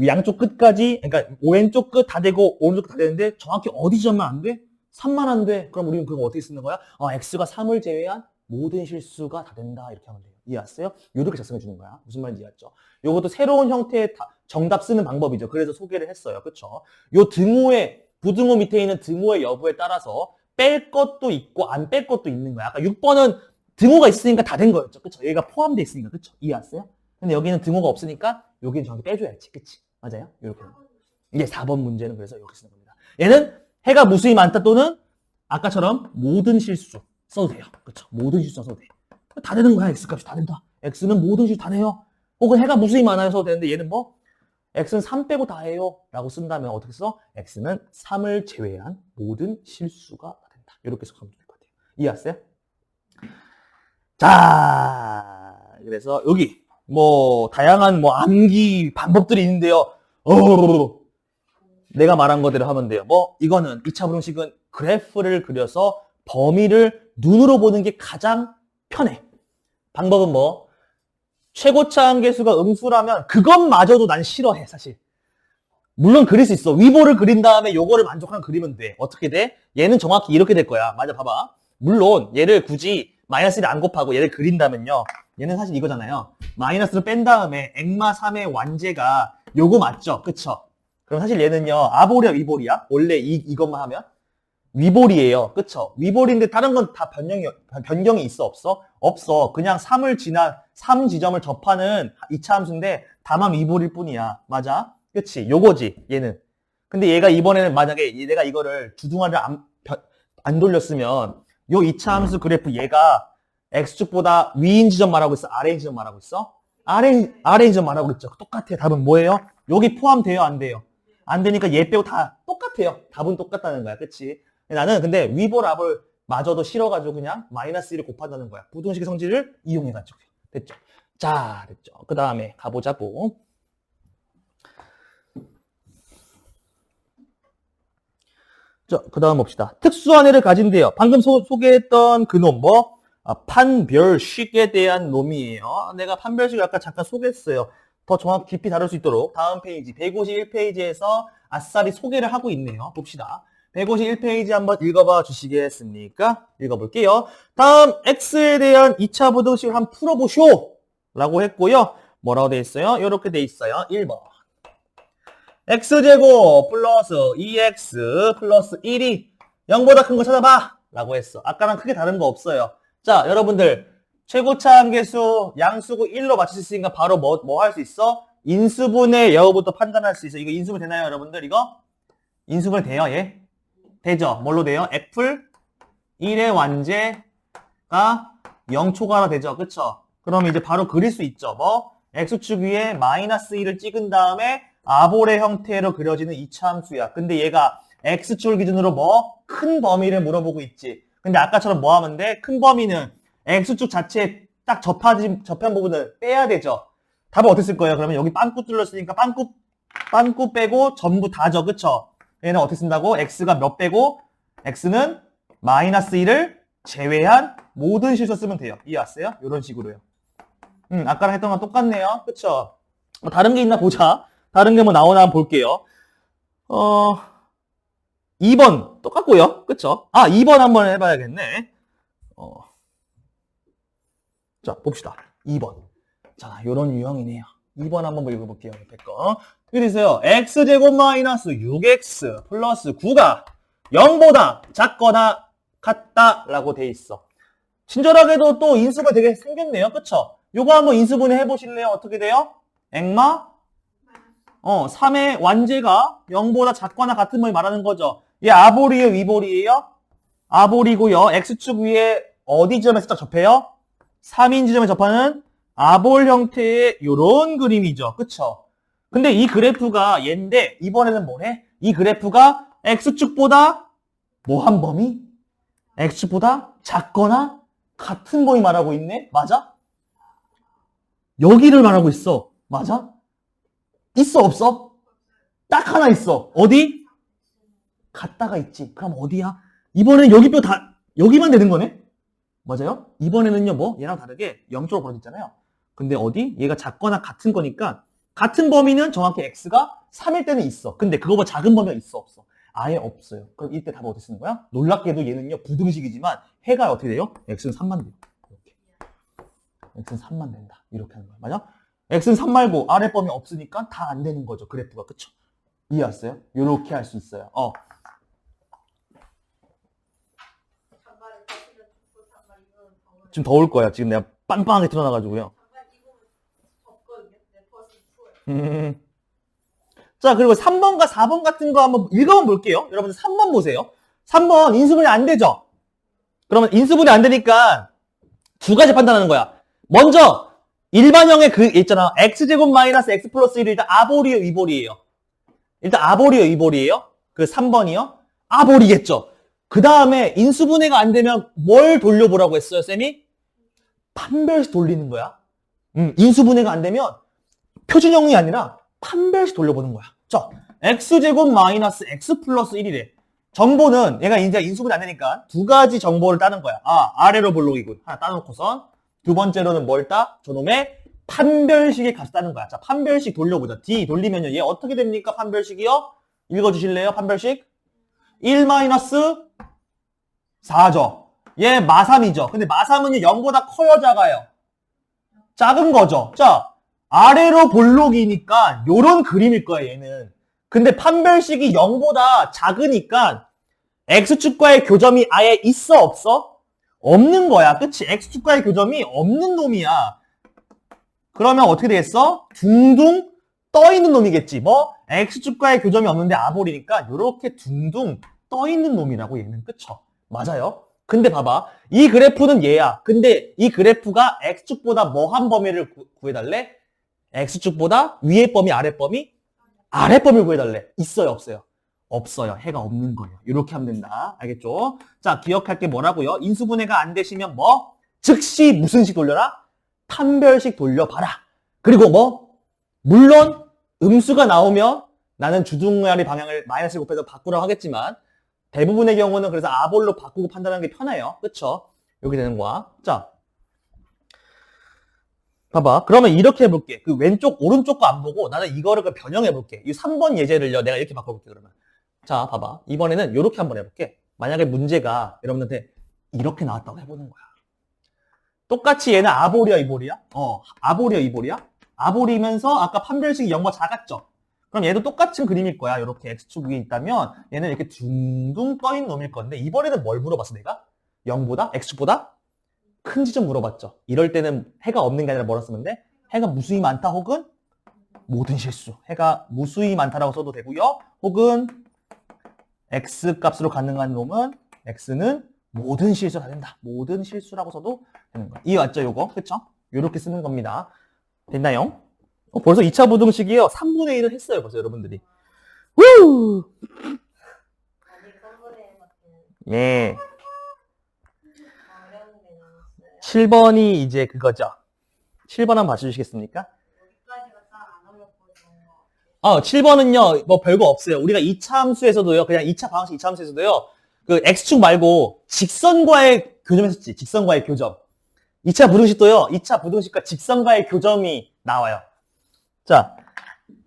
양쪽 끝까지, 그러니까 왼쪽 끝 다 되고 오른쪽 끝 다 되는데 정확히 어디 지점만 안 돼? 3만 안 돼. 그럼 우리는 그거 어떻게 쓰는 거야? x가 3을 제외한 모든 실수가 다 된다. 이렇게 하면 돼요. 이해 왔어요? 이렇게 작성해 주는 거야. 무슨 말인지 이해했죠? 이것도 새로운 형태의 정답 쓰는 방법이죠. 그래서 소개를 했어요. 그쵸? 요 부등호 밑에 있는 등호의 여부에 따라서 뺄 것도 있고 안 뺄 것도 있는 거야. 아까 6번은 등호가 있으니까 다 된 거였죠. 그쵸? 얘가 포함되어 있으니까. 그쵸? 이해 왔어요? 근데 여기는 등호가 없으니까 여기는 정확히 빼줘야지. 그치? 맞아요? 이렇게. 이게 4번 문제는 그래서 이렇게 쓰는 겁니다. 얘는 해가 무수히 많다 또는 아까처럼 모든 실수 써도 돼요. 그쵸? 모든 실수 써도 돼. 다 되는 거야. x값이 다 된다. x는 모든 실수 다 돼요. 혹은 해가 무수히 많아요 써도 되는데 얘는 뭐? x는 3 빼고 다 해요. 라고 쓴다면 어떻게 써? x는 3을 제외한 모든 실수가 다 된다. 이렇게 써주면 될 것 같아요. 이해했어요? 자, 그래서 여기 뭐 다양한 뭐 암기 방법들이 있는데요. 내가 말한 거대로 하면 돼요. 뭐 이거는 2차 부등식은 그래프를 그려서 범위를 눈으로 보는 게 가장 편해. 방법은 뭐? 최고차 함계수가 음수라면 그것마저도 난 싫어해 사실. 물론 그릴 수 있어. 위보를 그린 다음에 요거를 만족하는 그리면 돼. 어떻게 돼? 얘는 정확히 이렇게 될 거야. 맞아, 봐봐. 물론 얘를 굳이 마이너스를 안 곱하고 얘를 그린다면요. 얘는 사실 이거잖아요. 마이너스를 뺀 다음에 액마 3의 완제가 요거 맞죠? 그쵸? 그럼 사실 얘는요. 아볼이야 위볼이야? 원래 이것만 하면? 위볼이에요. 그쵸? 위볼인데 다른 건 다 변경이 있어? 없어? 없어. 그냥 3을 지난 3 지점을 접하는 2차 함수인데 다만 위볼일 뿐이야. 맞아? 그치? 요거지, 얘는. 근데 얘가 이번에는 만약에 내가 이거를 주둥아리를 안 돌렸으면 요 2차 함수 그래프 얘가 x축보다 위인 지점 말하고 있어? 아래인 지점 말하고 있어? 아래인 지점 말하고 있죠. 똑같아요. 답은 뭐예요? 여기 포함돼요? 안 돼요? 안 되니까 얘 빼고 다 똑같아요. 답은 똑같다는 거야. 그치? 나는 근데 위볼 압을 마저도 싫어가지고 그냥 마이너스 1을 곱한다는 거야. 부등식의 성질을 이용해가지고. 됐죠? 자, 됐죠. 그 다음에 가보자고. 자, 그 다음 봅시다. 특수한 해를 가진대요. 방금 소개했던 그 놈, 뭐? 판별식에 대한 놈이에요. 내가 판별식을 아까 잠깐 소개했어요. 더 정확히 깊이 다룰 수 있도록 다음 페이지 151페이지에서 아싸리 소개를 하고 있네요. 봅시다. 151페이지 한번 읽어봐 주시겠습니까? 읽어볼게요. 다음 x에 대한 2차 부등식을 한번 풀어보쇼! 라고 했고요. 뭐라고 돼 있어요? 이렇게 돼 있어요. 1번. x제곱 플러스 2x 플러스 1이 0보다 큰 거 찾아봐! 라고 했어. 아까랑 크게 다른 거 없어요. 자, 여러분들. 최고차 함계수 양수고 1로 맞출 수 있으니까 바로 뭐 할 수 있어? 인수분해 여부부터 판단할 수 있어. 이거 인수분 되나요, 여러분들? 이거? 인수분 돼요, 얘? 되죠? 뭘로 돼요? 애플 1의 완제가 0초가라 되죠? 그쵸? 그럼 이제 바로 그릴 수 있죠. 뭐? x축 위에 마이너스 1을 찍은 다음에 아볼의 형태로 그려지는 2차 함수야. 근데 얘가 x축을 기준으로 뭐? 큰 범위를 물어보고 있지. 근데 아까처럼 뭐 하면 돼? 큰 범위는 x축 자체에 딱 접한 부분을 빼야 되죠. 답은 어떻게 쓸 거예요? 그러면 여기 빵꾸 뚫렸으니까 빵꾸 빼고 전부 다죠. 그쵸? 얘는 어떻게 쓴다고? x가 몇 빼고 x는 마이너스 1을 제외한 모든 실수 쓰면 돼요. 이해 왔어요? 이런 식으로요. 아까랑 했던 건 똑같네요. 그쵸? 다른 게 있나 보자. 다른 게 뭐 나오나 한번 볼게요. 2번 똑같고요. 그쵸? 2번 한번 해봐야겠네. 자, 봅시다. 2번. 자, 요런 유형이네요. 2번 한번 읽어볼게요. 옆에 거. 이렇게 되세요. x제곱 마이너스 6x 플러스 9가 0보다 작거나 같다라고 돼 있어. 친절하게도 또 인수가 되게 생겼네요. 그쵸? 요거 한번 인수분해 해보실래요? 어떻게 돼요? 액마 3의 완제가 0보다 작거나 같은 걸 말하는 거죠. 얘 아볼이에요? 위볼이에요? 아볼이고요. x축 위에 어디 지점에 살짝 접해요? 3인 지점에 접하는 아볼 형태의 요런 그림이죠. 그쵸? 근데 이 그래프가 얘인데 이번에는 뭐래? 이 그래프가 x축보다 뭐한 범위? x축보다 작거나 같은 범위 말하고 있네? 맞아? 여기를 말하고 있어. 맞아? 있어 없어? 딱 하나 있어. 어디? 같다가 있지. 그럼 어디야? 이번엔 여기 뼈 다 여기만 되는 거네? 맞아요? 이번에는요 뭐 얘랑 다르게 0쪽으로 벌어졌잖아요. 근데 어디? 얘가 작거나 같은 거니까 같은 범위는 정확히 x가 3일 때는 있어. 근데 그거보다 작은 범위가 있어 없어? 아예 없어요. 그럼 이때 답을 어떻게 쓰는 거야? 놀랍게도 얘는요 부등식이지만 해가 어떻게 돼요? x는 3만 돼요. 이렇게. x는 3만 된다. 이렇게 하는 거야. 맞아? x는 3 말고 아래 범위 없으니까 다 안 되는 거죠. 그래프가. 그쵸? 이해했어요? 이렇게 할 수 있어요. 지금 더울 거야. 지금 내가 빵빵하게 틀어놔가지고요. 자, 그리고 3번과 4번 같은 거 한번 읽어만 볼게요. 여러분들 3번 보세요. 3번 인수분해 안 되죠? 그러면 인수분해 안 되니까 두 가지 판단하는 거야. 먼저 일반형의 그 있잖아. x제곱 마이너스 x 플러스 1이 일단 아볼이에요, 이볼이에요? 일단 아볼이에요, 이볼이에요? 그 3번이요? 아볼이겠죠? 그 다음에 인수분해가 안 되면 뭘 돌려보라고 했어요, 쌤이? 판별식 돌리는 거야. 인수분해가 안 되면 표준형이 아니라 판별식 돌려보는 거야. 자, x제곱 마이너스 x 플러스 1이래. 정보는 얘가 이제 인수분해 안 되니까 두 가지 정보를 따는 거야. 아래로 볼록이군. 하나 따놓고선 두 번째로는 뭘 따? 저놈의 판별식의 값을 따는 거야. 자, 판별식 돌려보자. D 돌리면요. 얘 어떻게 됩니까? 판별식이요? 읽어주실래요? 판별식? 1 마이너스 4죠. 얘 마3이죠. 근데 마3은요 0보다 커요, 작아요? 작은 거죠. 자, 아래로 볼록이니까 요런 그림일 거야, 얘는. 근데 판별식이 0보다 작으니까 x축과의 교점이 아예 있어, 없어? 없는 거야. 그치? x축과의 교점이 없는 놈이야. 그러면 어떻게 되겠어? 둥둥 떠있는 놈이겠지. 뭐? x축과의 교점이 없는데 아볼이니까 요렇게 둥둥 떠있는 놈이라고 얘는. 그쵸? 맞아요. 근데 봐봐. 이 그래프는 얘야. 근데 이 그래프가 x축보다 뭐 한 범위를 구해달래? x축보다 위에 범위, 아래 범위? 아래 범위를 구해달래. 있어요, 없어요? 없어요. 해가 없는 거예요. 이렇게 하면 된다. 알겠죠? 자, 기억할 게 뭐라고요? 인수분해가 안 되시면 뭐? 즉시 무슨 식 돌려라? 판별식 돌려봐라. 그리고 뭐? 물론 음수가 나오면 나는 주둥아리 방향을 마이너스 곱해서 바꾸라고 하겠지만 대부분의 경우는 그래서 아볼로 바꾸고 판단하는 게 편해요. 그쵸? 여기 되는 거야. 자, 봐봐. 그러면 이렇게 해볼게. 그 왼쪽, 오른쪽 거 안 보고 나는 이거를 그 변형해볼게. 이 3번 예제를요. 내가 이렇게 바꿔볼게, 그러면. 자, 봐봐. 이번에는 이렇게 한번 해볼게. 만약에 문제가 여러분한테 이렇게 나왔다고 해보는 거야. 똑같이 얘는 아볼이야, 이볼이야? 아볼이야, 이볼이야? 아볼이면서 아까 판별식이 0보다 작았죠? 그럼 얘도 똑같은 그림일 거야. 이렇게 x축 위에 있다면 얘는 이렇게 둥둥 떠있는 놈일 건데 이번에는 뭘 물어봤어, 내가? 0보다? x축보다? 큰 지점 물어봤죠. 이럴 때는 해가 없는 게 아니라 뭐라 쓰면 돼? 해가 무수히 많다 혹은 모든 실수. 해가 무수히 많다라고 써도 되고요. 혹은 x 값으로 가능한 놈은 x는 모든 실수가 된다. 모든 실수라고 써도 되는 거야. 이해왔죠, 요거? 그쵸? 요렇게 쓰는 겁니다. 됐나요? 벌써 2차 부등식이요. 3분의 1을 했어요, 벌써 여러분들이. 후! 예. 7번이 이제 그거죠. 7번 한번 봐주시겠습니까? 7번은요, 뭐 별거 없어요. 우리가 2차 함수에서도요, 그냥 2차 방정식 2차 함수에서도요, 그 x축 말고 직선과의 교점 했었지. 직선과의 교점. 2차 부등식도요, 2차 부등식과 직선과의 교점이 나와요. 자,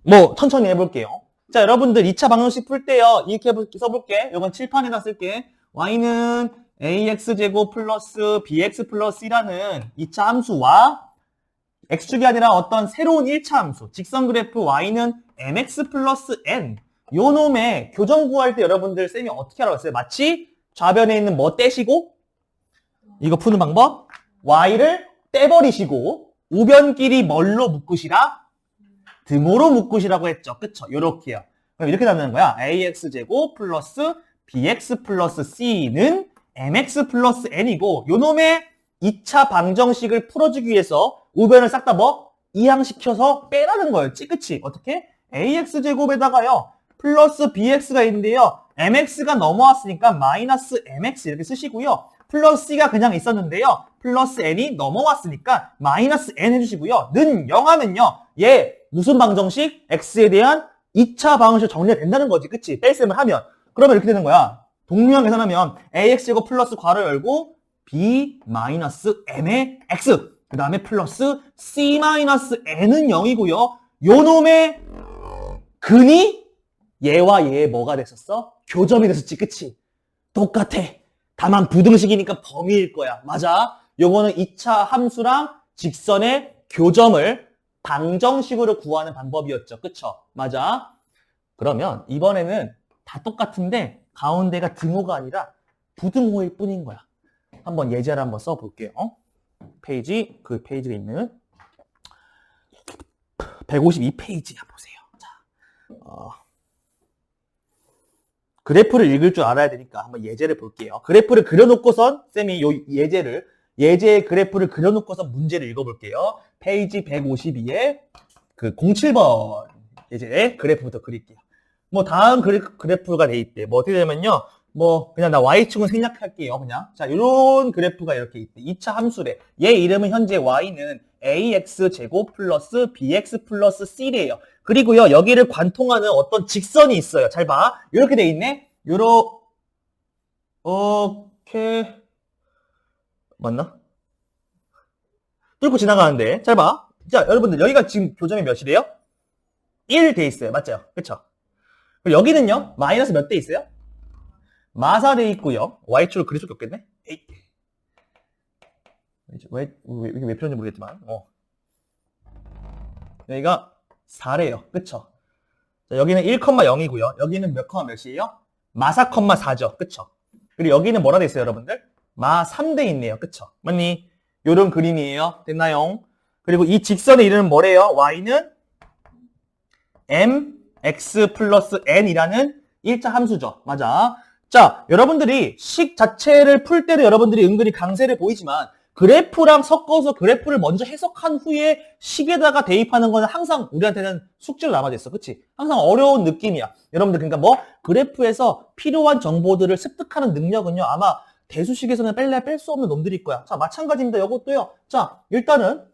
뭐 천천히 해볼게요. 자, 여러분들 2차 방정식 풀 때요, 이렇게 써볼게. 이건 칠판에다 쓸게. y는 ax제곱 플러스 bx 플러스 1라는 2차 함수와 x축이 아니라 어떤 새로운 1차 함수, 직선 그래프 y는 mx 플러스 n, 요 놈의 교점 구할 때 여러분들 쌤이 어떻게 하라고 했어요? 마치 좌변에 있는 뭐 떼시고, 이거 푸는 방법, y를 떼버리시고 우변끼리 뭘로 묶으시라? 등호로 묶으시라고 했죠. 그쵸? 요렇게요. 그럼 이렇게 나오는 거야. ax제곱 플러스 bx 플러스 c는 mx 플러스 n이고 요놈의 2차 방정식을 풀어주기 위해서 우변을 싹 다 뭐? 이항시켜서 빼라는 거였지. 그치? 어떻게? ax제곱에다가요. 플러스 bx가 있는데요. mx가 넘어왔으니까 마이너스 mx 이렇게 쓰시고요. 플러스 c가 그냥 있었는데요. 플러스 n이 넘어왔으니까 마이너스 n 해주시고요. 는 0하면요. 얘 무슨 방정식? x에 대한 2차 방정식 정리가 된다는 거지. 그치? 뺄셈을 하면. 그러면 이렇게 되는 거야. 동류항 계산하면 ax제곱 플러스 괄호 열고 b 마이너스 m의 x 그 다음에 플러스 c 마이너스 n은 0이고요. 요 놈의 근이 얘와 얘의 뭐가 됐었어? 교점이 됐었지. 그치? 똑같아. 다만 부등식이니까 범위일 거야. 맞아. 요거는 2차 함수랑 직선의 교점을 방정식으로 구하는 방법이었죠. 그쵸? 맞아. 그러면 이번에는 다 똑같은데 가운데가 등호가 아니라 부등호일 뿐인 거야. 한번 예제를 한번 써볼게요. 페이지, 그 페이지가 있는 152페이지야 보세요. 자, 그래프를 읽을 줄 알아야 되니까 한번 예제를 볼게요. 그래프를 그려놓고선 쌤이 요 예제의 그래프를 그려놓고선 문제를 읽어볼게요. 페이지 152에 그 07번 예제 그래프부터 그릴게요. 뭐 다음 그래프가 돼 있대. 뭐 어떻게 되냐면요. 뭐 그냥 나 y축은 생략할게요. 그냥 자 이런 그래프가 이렇게 있대. 2차 함수래. 얘 이름은 현재 y는 ax 제곱 플러스 bx 플러스 c래요. 그리고요 여기를 관통하는 어떤 직선이 있어요. 잘 봐. 이렇게 돼 있네. 요렇게 맞나? 뚫고 지나가는데 잘 봐. 자 여러분들 여기가 지금 교점이 몇이래요? 1 돼 있어요. 맞죠? 그쵸? 그리고 여기는요 마이너스 몇 돼 있어요? 마사 돼 있고요. y축을 그릴 수가 없겠네? 에이. 왜 필요한지 모르겠지만 여기가 4래요. 그쵸? 자, 여기는 1,0이고요. 여기는 몇 컴마 몇이에요? 마4, 4죠. 그쵸? 그리고 여기는 뭐라 돼 있어요, 여러분들? 마3 돼 있네요. 그쵸? 맞니? 요런 그림이에요. 됐나요? 그리고 이 직선의 이름은 뭐래요? y는 mx 플러스 n이라는 1차 함수죠. 맞아. 자, 여러분들이 식 자체를 풀 때도 여러분들이 은근히 강세를 보이지만 그래프랑 섞어서 그래프를 먼저 해석한 후에 식에다가 대입하는 거는 항상 우리한테는 숙제로 남아져 있어. 그치? 항상 어려운 느낌이야. 여러분들 그러니까 뭐 그래프에서 필요한 정보들을 습득하는 능력은요. 아마 대수식에서는 뺄 수 없는 놈들일 거야. 자, 마찬가지입니다. 요것도요. 자, 일단은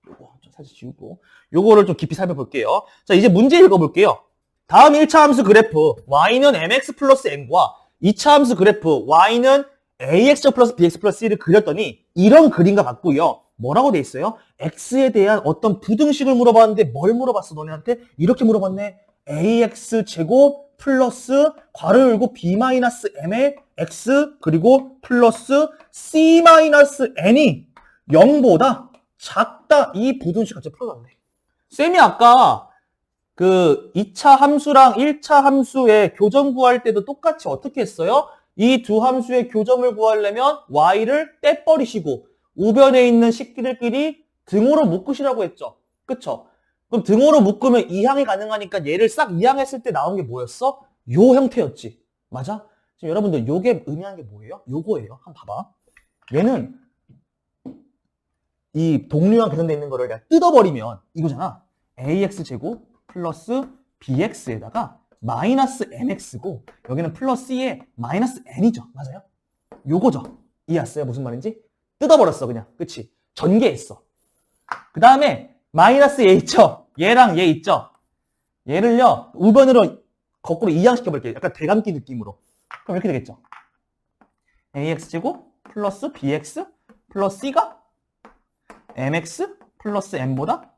요거 좀 사진 지우고 요거를 좀 깊이 살펴볼게요. 자, 이제 문제 읽어볼게요. 다음 1차 함수 그래프 y는 mx 플러스 n과 2차 함수 그래프 y는 ax 플러스 bx 플러스 c를 그렸더니 이런 그림과 같고요. 뭐라고 돼 있어요? x에 대한 어떤 부등식을 물어봤는데 뭘 물어봤어 너네한테? 이렇게 물어봤네. ax 제곱 플러스 괄호 열고 b 마이너스 m의 x 그리고 플러스 c 마이너스 n이 0보다 작다. 이 부등식 같이 풀어놨네. 쌤이 아까 그 2차 함수랑 1차 함수의 교점 구할 때도 똑같이 어떻게 했어요? 이 두 함수의 교점을 구하려면 y를 떼버리시고 우변에 있는 식들끼리 등호로 묶으시라고 했죠. 그쵸? 그럼 등호로 묶으면 이항이 가능하니까 얘를 싹 이항했을 때 나온 게 뭐였어? 요 형태였지. 맞아? 지금 여러분들 요게 의미하는 게 뭐예요? 요거예요. 한번 봐봐. 얘는 이 동류랑 계산되어 있는 거를 그냥 뜯어버리면 이거잖아. ax제곱 플러스 bx에다가 마이너스 mx고 여기는 플러스 c에 마이너스 n이죠. 맞아요? 요거죠. 이해했어요? 무슨 말인지? 뜯어버렸어 그냥. 그치? 전개했어. 그 다음에 마이너스 얘 있죠? 얘랑 얘 있죠? 얘를요 우변으로 거꾸로 이항시켜볼게요. 약간 대감기 느낌으로. 그럼 이렇게 되겠죠? ax제곱 플러스 bx 플러스 c가 mx 플러스 n보다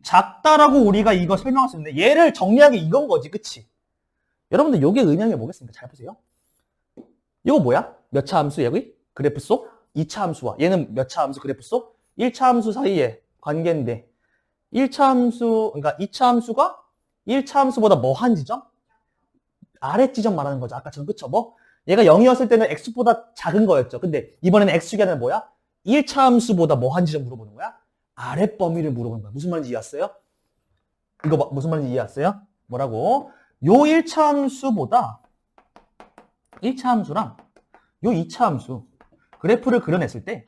작다라고 우리가 이거 설명할 수 있는데 얘를 정리한 게 이건 거지. 그치? 여러분들 요게 의미하는 게 뭐겠습니까? 잘 보세요. 이거 뭐야? 몇 차 함수 여기? 그래프 속? 2차 함수와 얘는 몇 차 함수 그래프 속? 1차 함수 사이에 관계인데 1차 함수 그러니까 2차 함수가 1차 함수보다 뭐 한 지점? 아랫 지점 말하는 거죠. 아까처럼 그쵸? 뭐? 얘가 0이었을 때는 x보다 작은 거였죠. 근데 이번에는 x축이 아니라 뭐야? 1차 함수보다 뭐 한 지점 물어보는 거야? 아랫 범위를 물어보는 거야. 무슨 말인지 이해했어요? 이거 무슨 말인지 이해했어요? 뭐라고? 요 1차 함수보다 1차 함수랑 요 2차 함수 그래프를 그려냈을 때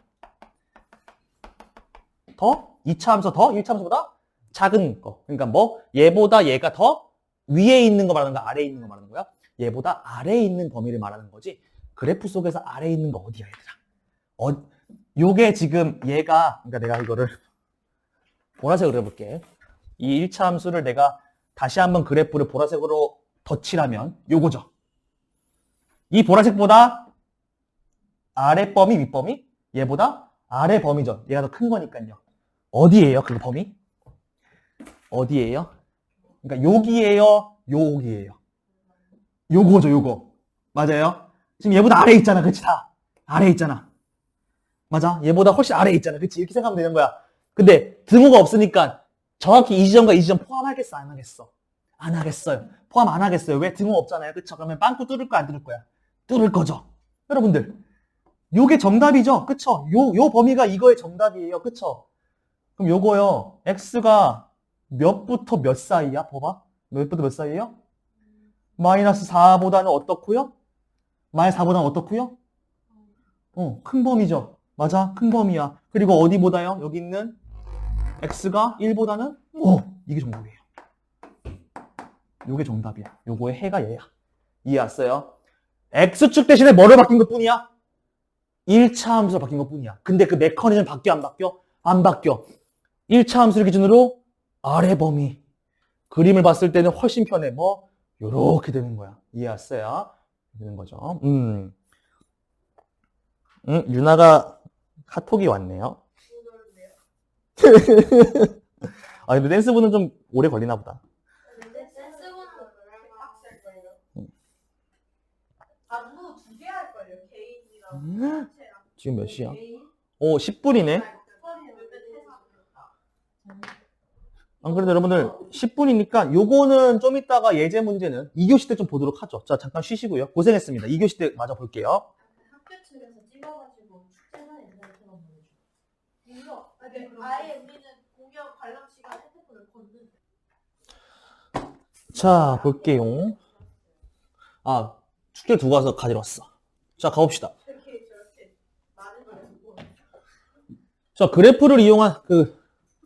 더 2차 함수 더 1차 함수보다 작은 거. 그러니까 뭐 얘보다 얘가 더 위에 있는 거 말하는 거 아래에 있는 거 말하는 거야? 얘보다 아래에 있는 범위를 말하는 거지. 그래프 속에서 아래에 있는 거 어디야 얘들아? 요게 지금 얘가 그러니까 내가 이거를 보라색으로 해볼게. 이 1차 함수를 내가 다시 한번 그래프를 보라색으로 덧칠하면 요거죠. 이 보라색보다 아래 범위, 윗 범위? 얘보다 아래 범위죠. 얘가 더 큰 거니까요. 어디예요? 그 범위? 어디예요? 그러니까 여기예요? 여기예요? 요거죠, 요거. 맞아요? 지금 얘보다 아래에 있잖아. 그치? 다 아래에 있잖아. 맞아? 얘보다 훨씬 아래에 있잖아. 그치? 이렇게 생각하면 되는 거야. 근데 등호가 없으니까 정확히 이 지점과 이 지점 포함하겠어? 안 하겠어? 안 하겠어요. 포함 안 하겠어요. 왜? 등호 없잖아요. 그쵸? 그러면 빵꾸 뚫을 거야? 안 뚫을 거야? 뚫을 거죠. 여러분들, 요게 정답이죠? 그쵸? 요 범위가 이거의 정답이에요. 그쵸? 그럼 요거요. x가 몇부터 몇 사이야? 봐봐. 몇부터 몇 사이에요? 마이너스 4보다는 어떻고요? 마이너스 4보다는 어떻고요? 큰 범위죠. 맞아. 큰 범위야. 그리고 어디보다요? 여기 있는 x가 1보다는 이게 정답이에요. 요게 정답이야. 요거의 해가 얘야. 이해 왔어요? x축 대신에 뭐로 바뀐 것 뿐이야? 1차 함수로 바뀐 것 뿐이야. 근데 그 메커니즘 바뀌어 안 바뀌어? 안 바뀌어. 1차 함수를 기준으로 아래 범위. 그림을 봤을 때는 훨씬 편해. 뭐 요렇게 되는 거야. 이해 왔어요? 되는 거죠. 유나가 카톡이 왔네요. 아, 근데 댄스부는 좀 오래 걸리나 보다. 댄스부는 빡셀 거예요. 안무 2개 할 거예요. 개인이랑 단체랑. 지금 몇 시야? 개인? 10분이네. 안 그래도 여러분들 10분이니까 요거는 좀 이따가 예제 문제는 2교시 때 좀 보도록 하죠. 자, 잠깐 쉬시고요. 고생했습니다. 2교시 때 마저 볼게요. 학교 측에서 찍어가지고 축제나 옛날처럼 보여줘. 이거 아예 우리는 공연 관람 시간 핸드폰을 걷는데. 자, 볼게요. 아, 축제 두고 가서 가지러 왔어. 자, 가봅시다. 저렇게 많은 걸 듣고. 자, 그래프를 이용한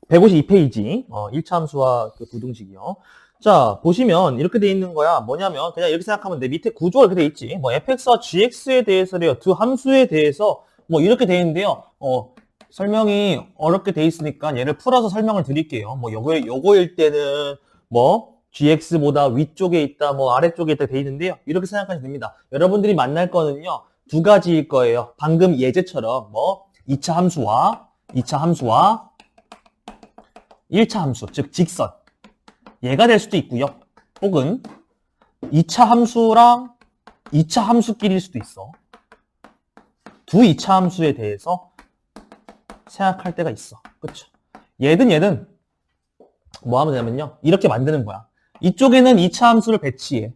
152페이지, 1차 함수와 그 부등식이요. 자, 보시면 이렇게 돼 있는 거야. 뭐냐면, 그냥 이렇게 생각하면 돼. 밑에 구조가 이렇게 돼 있지. 뭐, fx와 gx에 대해서래요. 두 함수에 대해서, 뭐, 이렇게 돼 있는데요. 설명이 어렵게 돼 있으니까 얘를 풀어서 설명을 드릴게요. 뭐, 요거일 때는, 뭐, gx보다 위쪽에 있다, 뭐, 아래쪽에 있다 돼 있는데요. 이렇게 생각하시면 됩니다. 여러분들이 만날 거는요, 두 가지일 거예요. 방금 예제처럼, 뭐, 2차 함수와 1차 함수, 즉 직선. 얘가 될 수도 있고요. 혹은 2차 함수랑 2차 함수끼리일 수도 있어. 두 2차 함수에 대해서 생각할 때가 있어. 그렇죠? 얘든 뭐 하면 되냐면요. 이렇게 만드는 거야. 이쪽에는 2차 함수를 배치해.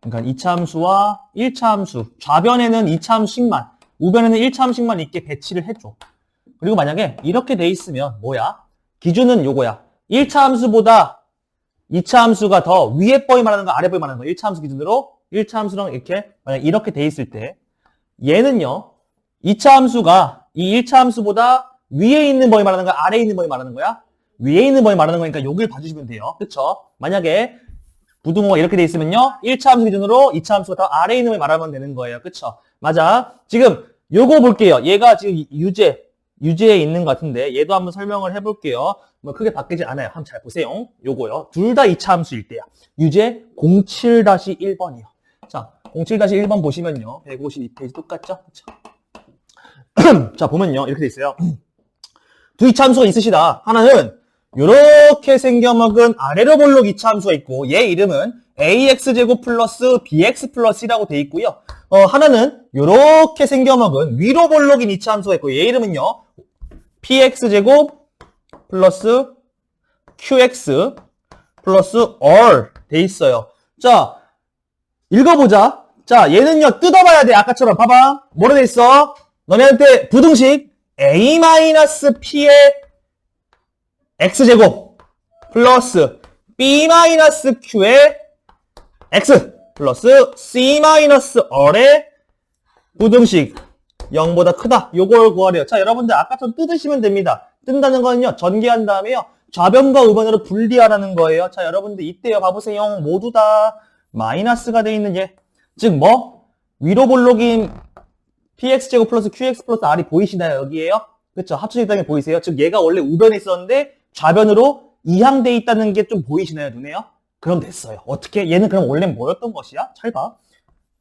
그러니까 2차 함수와 1차 함수. 좌변에는 2차 함수씩만, 우변에는 1차 함수씩만 있게 배치를 해줘. 그리고 만약에 이렇게 돼 있으면 뭐야? 기준은 요거야. 1차 함수보다 2차 함수가 더 위에 범위 말하는 거, 아래 범위 말하는 거. 1차 함수 기준으로 1차 함수랑 이렇게 돼 있을 때 얘는요. 2차 함수가 이 1차 함수보다 위에 있는 범위 말하는 거야, 아래에 있는 범위 말하는 거야? 위에 있는 범위 말하는 거니까 여기를 봐주시면 돼요. 그쵸? 만약에 부등호가 이렇게 돼 있으면요. 1차 함수 기준으로 2차 함수가 더 아래에 있는 범위 말하면 되는 거예요. 그쵸? 맞아. 지금 요거 볼게요. 얘가 지금 유제에 있는 것 같은데 얘도 한번 설명을 해볼게요. 뭐 크게 바뀌지 않아요. 한번 잘 보세요. 요거요. 둘 다 2차 함수일 때야. 유제 07-1번이요. 자, 07-1번 보시면요. 152페이지 똑같죠? 자, 보면요. 이렇게 돼 있어요. 두 2차 함수가 있으시다. 하나는 요렇게 생겨먹은 아래로 볼록 2차 함수가 있고 얘 이름은 ax제곱 플러스 bx 플러스 1이라고 돼 있고요. 하나는 요렇게 생겨먹은 위로 볼록인 2차 함수가 있고 얘 이름은요. px제곱 플러스 qx 플러스 r 돼 있어요. 자, 읽어보자. 자, 얘는요. 뜯어봐야 돼. 아까처럼. 봐봐. 뭐로 돼 있어? 너네한테 부등식 a-p의 x제곱 플러스 b-q의 x 플러스 c-r의 부등식 0보다 크다. 요걸 구하래요. 자, 여러분들 아까처럼 뜯으시면 됩니다. 뜬다는 거는요, 전개한 다음에요, 좌변과 우변으로 분리하라는 거예요. 자, 여러분들 이때요, 봐보세요. 모두 다 마이너스가 돼 있는 얘. 즉, 뭐? 위로 볼록인 px제곱 플러스 qx 플러스 r이 보이시나요? 여기에요? 그쵸? 합쳐졌다는 게 보이세요? 즉, 얘가 원래 우변에 있었는데, 좌변으로 이항돼 있다는 게 좀 보이시나요? 눈에요? 그럼 됐어요. 어떻게? 얘는 그럼 원래 뭐였던 것이야? 잘 봐.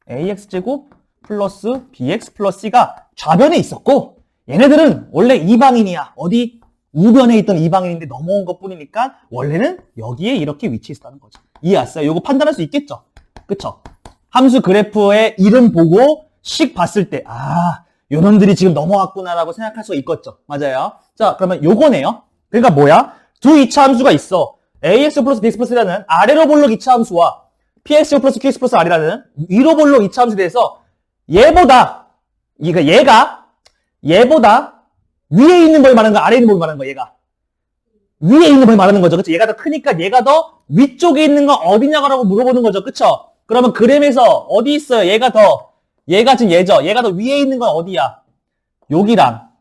ax제곱 플러스 bx 플러스 c가 좌변에 있었고, 얘네들은 원래 이방인이야. 어디? 우변에 있던 이방인인데 넘어온 것 뿐이니까 원래는 여기에 이렇게 위치해 있었다는 거죠. 이해 왔어요? 요거 판단할 수 있겠죠? 그쵸? 함수 그래프의 이름 보고 식 봤을 때, 아, 요놈들이 지금 넘어왔구나라고 생각할 수 있겠죠? 맞아요. 자, 그러면 요거네요. 그러니까 뭐야? 두 이차 함수가 있어. ax 플러스 bx 플러스라는 아래로 볼록 이차 함수와 px 플러스 qx 플러스 r이라는 위로 볼록 이차 함수에 대해서 얘보다, 얘보다 위에 있는 걸 말하는 거, 아래에 있는 걸 말하는 거, 얘가. 위에 있는 걸 말하는 거죠. 그쵸? 얘가 더 크니까 얘가 더 위쪽에 있는 거 어디냐고 물어보는 거죠. 그쵸? 그러면 그램에서 어디 있어요? 얘가 지금 얘죠? 얘가 더 위에 있는 건 어디야? 여기랑,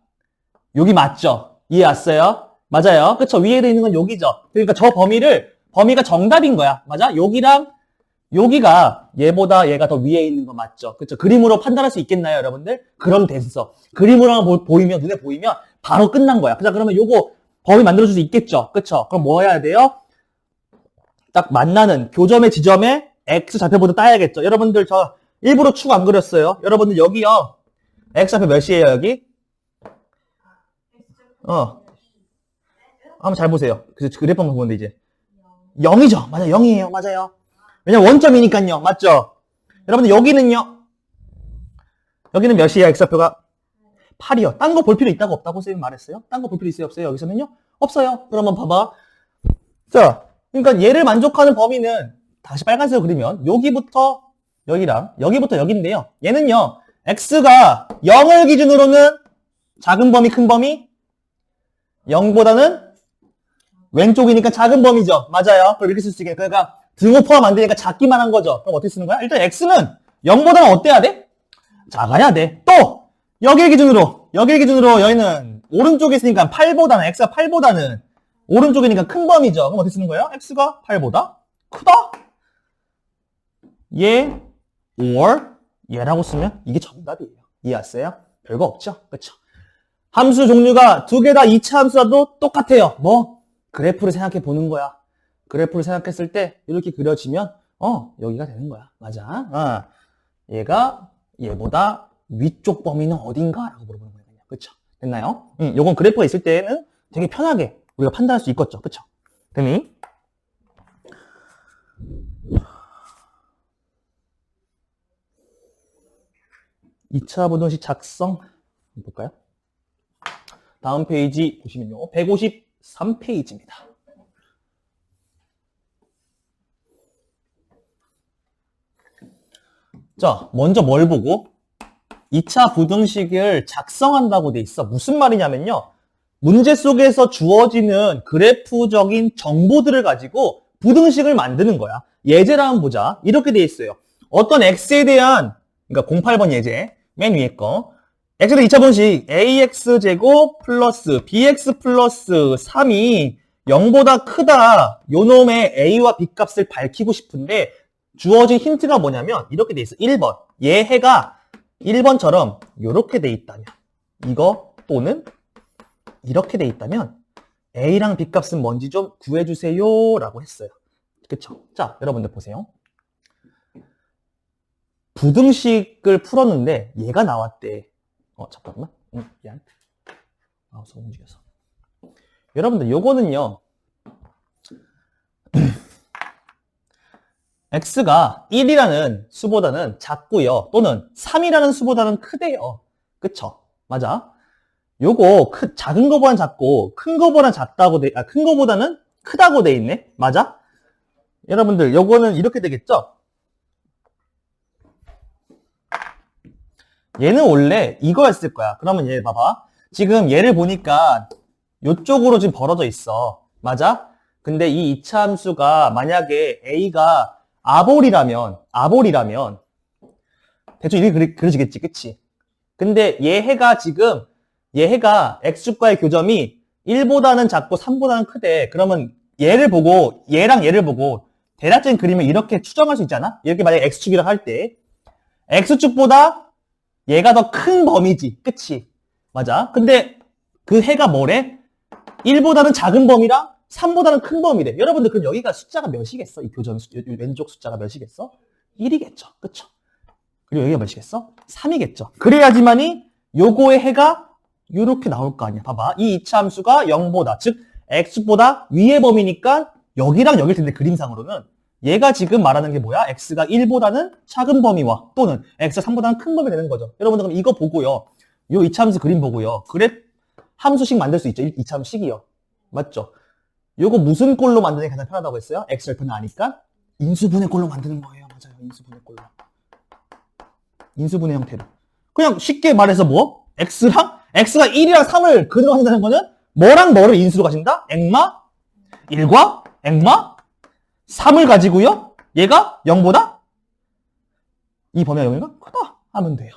여기 맞죠? 이해 왔어요? 맞아요. 그쵸? 위에 있는 건 여기죠. 그러니까 저 범위가 정답인 거야. 맞아? 여기랑, 여기가 얘보다 얘가 더 위에 있는 거 맞죠? 그쵸? 그림으로 판단할 수 있겠나요, 여러분들? 그럼 됐어. 그림으로만 보이면, 눈에 보이면 바로 끝난 거야. 자, 그러면 요거 범위 만들어줄 수 있겠죠? 그쵸? 그럼 뭐 해야 돼요? 딱 만나는 교점의 지점에 x 좌표보다 따야겠죠? 여러분들 저 일부러 축 안 그렸어요. 여러분들 여기요. x 좌표 몇이에요, 여기? 한번 잘 보세요. 그래프 한번 보는데 이제 0이죠? 맞아요. 0이에요. 맞아요. 왜냐면 원점이니까요. 맞죠? 여러분들 여기는요. 여기는 몇이에요? x좌표가 8이요. 딴 거 볼 필요 있다고 없다고 쌤이 말했어요? 딴 거 볼 필요 있어요? 없어요? 여기서는요? 없어요. 그러면 봐봐. 자, 그러니까 얘를 만족하는 범위는 다시 빨간색으로 그리면 여기부터 여기랑 여기부터 여기인데요. 얘는요. x가 0을 기준으로는 작은 범위, 큰 범위? 0보다는 왼쪽이니까 작은 범위죠. 맞아요. 그럼 이렇게 쓸 수 있겠네. 그러니까 등호 포함 안 되니까 작기만 한 거죠. 그럼 어떻게 쓰는 거야? 일단 x는 0보다는 어때야 돼? 작아야 돼. 또 여길 기준으로 여기는 오른쪽에 있으니까 8보다는 x가 8보다는 오른쪽이니까 큰 범위죠. 그럼 어떻게 쓰는 거예요? x가 8보다 크다? 얘 or 얘라고 쓰면 이게 정답이에요. 이해 왔어요? 별거 없죠? 그렇죠? 함수 종류가 두 개 다 2차 함수라도 똑같아요. 뭐? 그래프를 생각해 보는 거야. 그래프를 생각했을 때 이렇게 그려지면 여기가 되는 거야. 맞아. 얘가 얘보다 위쪽 범위는 어딘가라고 물어보는 거예요. 그렇죠? 됐나요? 요건 그래프가 있을 때는 되게 편하게 우리가 판단할 수 있겠죠. 그렇죠? 됐니? (2차) 부등식 작성 볼까요? 다음 페이지 보시면요. 153페이지입니다. 자, 먼저 뭘 보고? 2차 부등식을 작성한다고 돼 있어. 무슨 말이냐면요. 문제 속에서 주어지는 그래프적인 정보들을 가지고 부등식을 만드는 거야. 예제를 한번 보자. 이렇게 돼 있어요. 어떤 x에 대한, 그러니까 08번 예제, 맨 위에 거. x에 대한 2차 부등식 ax제곱 플러스 bx 플러스 3이 0보다 크다. 요 놈의 a와 b 값을 밝히고 싶은데 주어진 힌트가 뭐냐면 이렇게 돼 있어. 1번. 얘 해가 1번처럼 이렇게 돼 있다면 이거 또는 이렇게 돼 있다면 a랑 b 값은 뭔지 좀 구해주세요 라고 했어요. 그쵸? 자, 여러분들 보세요. 부등식을 풀었는데 얘가 나왔대. 잠깐만. 미안. 마우스 움직여서. 여러분들 요거는요. x가 1이라는 수보다는 작고요. 또는 3이라는 수보다는 크대요. 그쵸? 맞아. 요거 작은 거보단 작고 큰 거보단 큰 거보다는 크다고 돼 있네. 맞아? 여러분들 요거는 이렇게 되겠죠? 얘는 원래 이거였을 거야. 그러면 얘 봐봐. 지금 얘를 보니까 요쪽으로 지금 벌어져 있어. 맞아? 근데 이 이차함수가 만약에 a가 아볼이라면 대충 이렇게 그려지겠지, 그치? 근데 얘가 x축과의 교점이 1보다는 작고 3보다는 크대. 그러면 얘랑 얘를 보고 대략적인 그림을 이렇게 추정할 수 있잖아? 이렇게 만약에 x축이라고 할 때 x축보다 얘가 더 큰 범위지, 그치? 맞아. 근데 그 해가 뭐래? 1보다는 작은 범위랑 3보다는 큰 범위래. 여러분들 그럼 여기가 숫자가 몇이겠어? 이 교점 왼쪽 숫자가 몇이겠어? 1이겠죠. 그쵸? 그리고 여기가 몇이겠어? 3이겠죠. 그래야지만이 요거의 해가 요렇게 나올 거 아니야. 봐봐. 이 이차함수가 0보다, 즉 x보다 위의 범위니까 여기랑 여길 텐데 그림상으로는 얘가 지금 말하는 게 뭐야? x가 1보다는 작은 범위와 또는 x가 3보다는 큰 범위 되는 거죠. 여러분들 그럼 이거 보고요. 요 이차함수 그림 보고요. 그래 함수식 만들 수 있죠. 이차함식이요. 맞죠? 요거 무슨 꼴로 만드는 게 가장 편하다고 했어요? x절편을 아니까 인수분해 꼴로 만드는 거예요. 맞아요. 인수분해 꼴로. 인수분해 형태로. 그냥 쉽게 말해서 뭐? x가 1이랑 3을 그대로 가진다는 거는 뭐랑 뭐를 인수로 가진다? 액마 1과 액마 3을 가지고요. 얘가 0보다 이 범위가 0이가 크다 하면 돼요.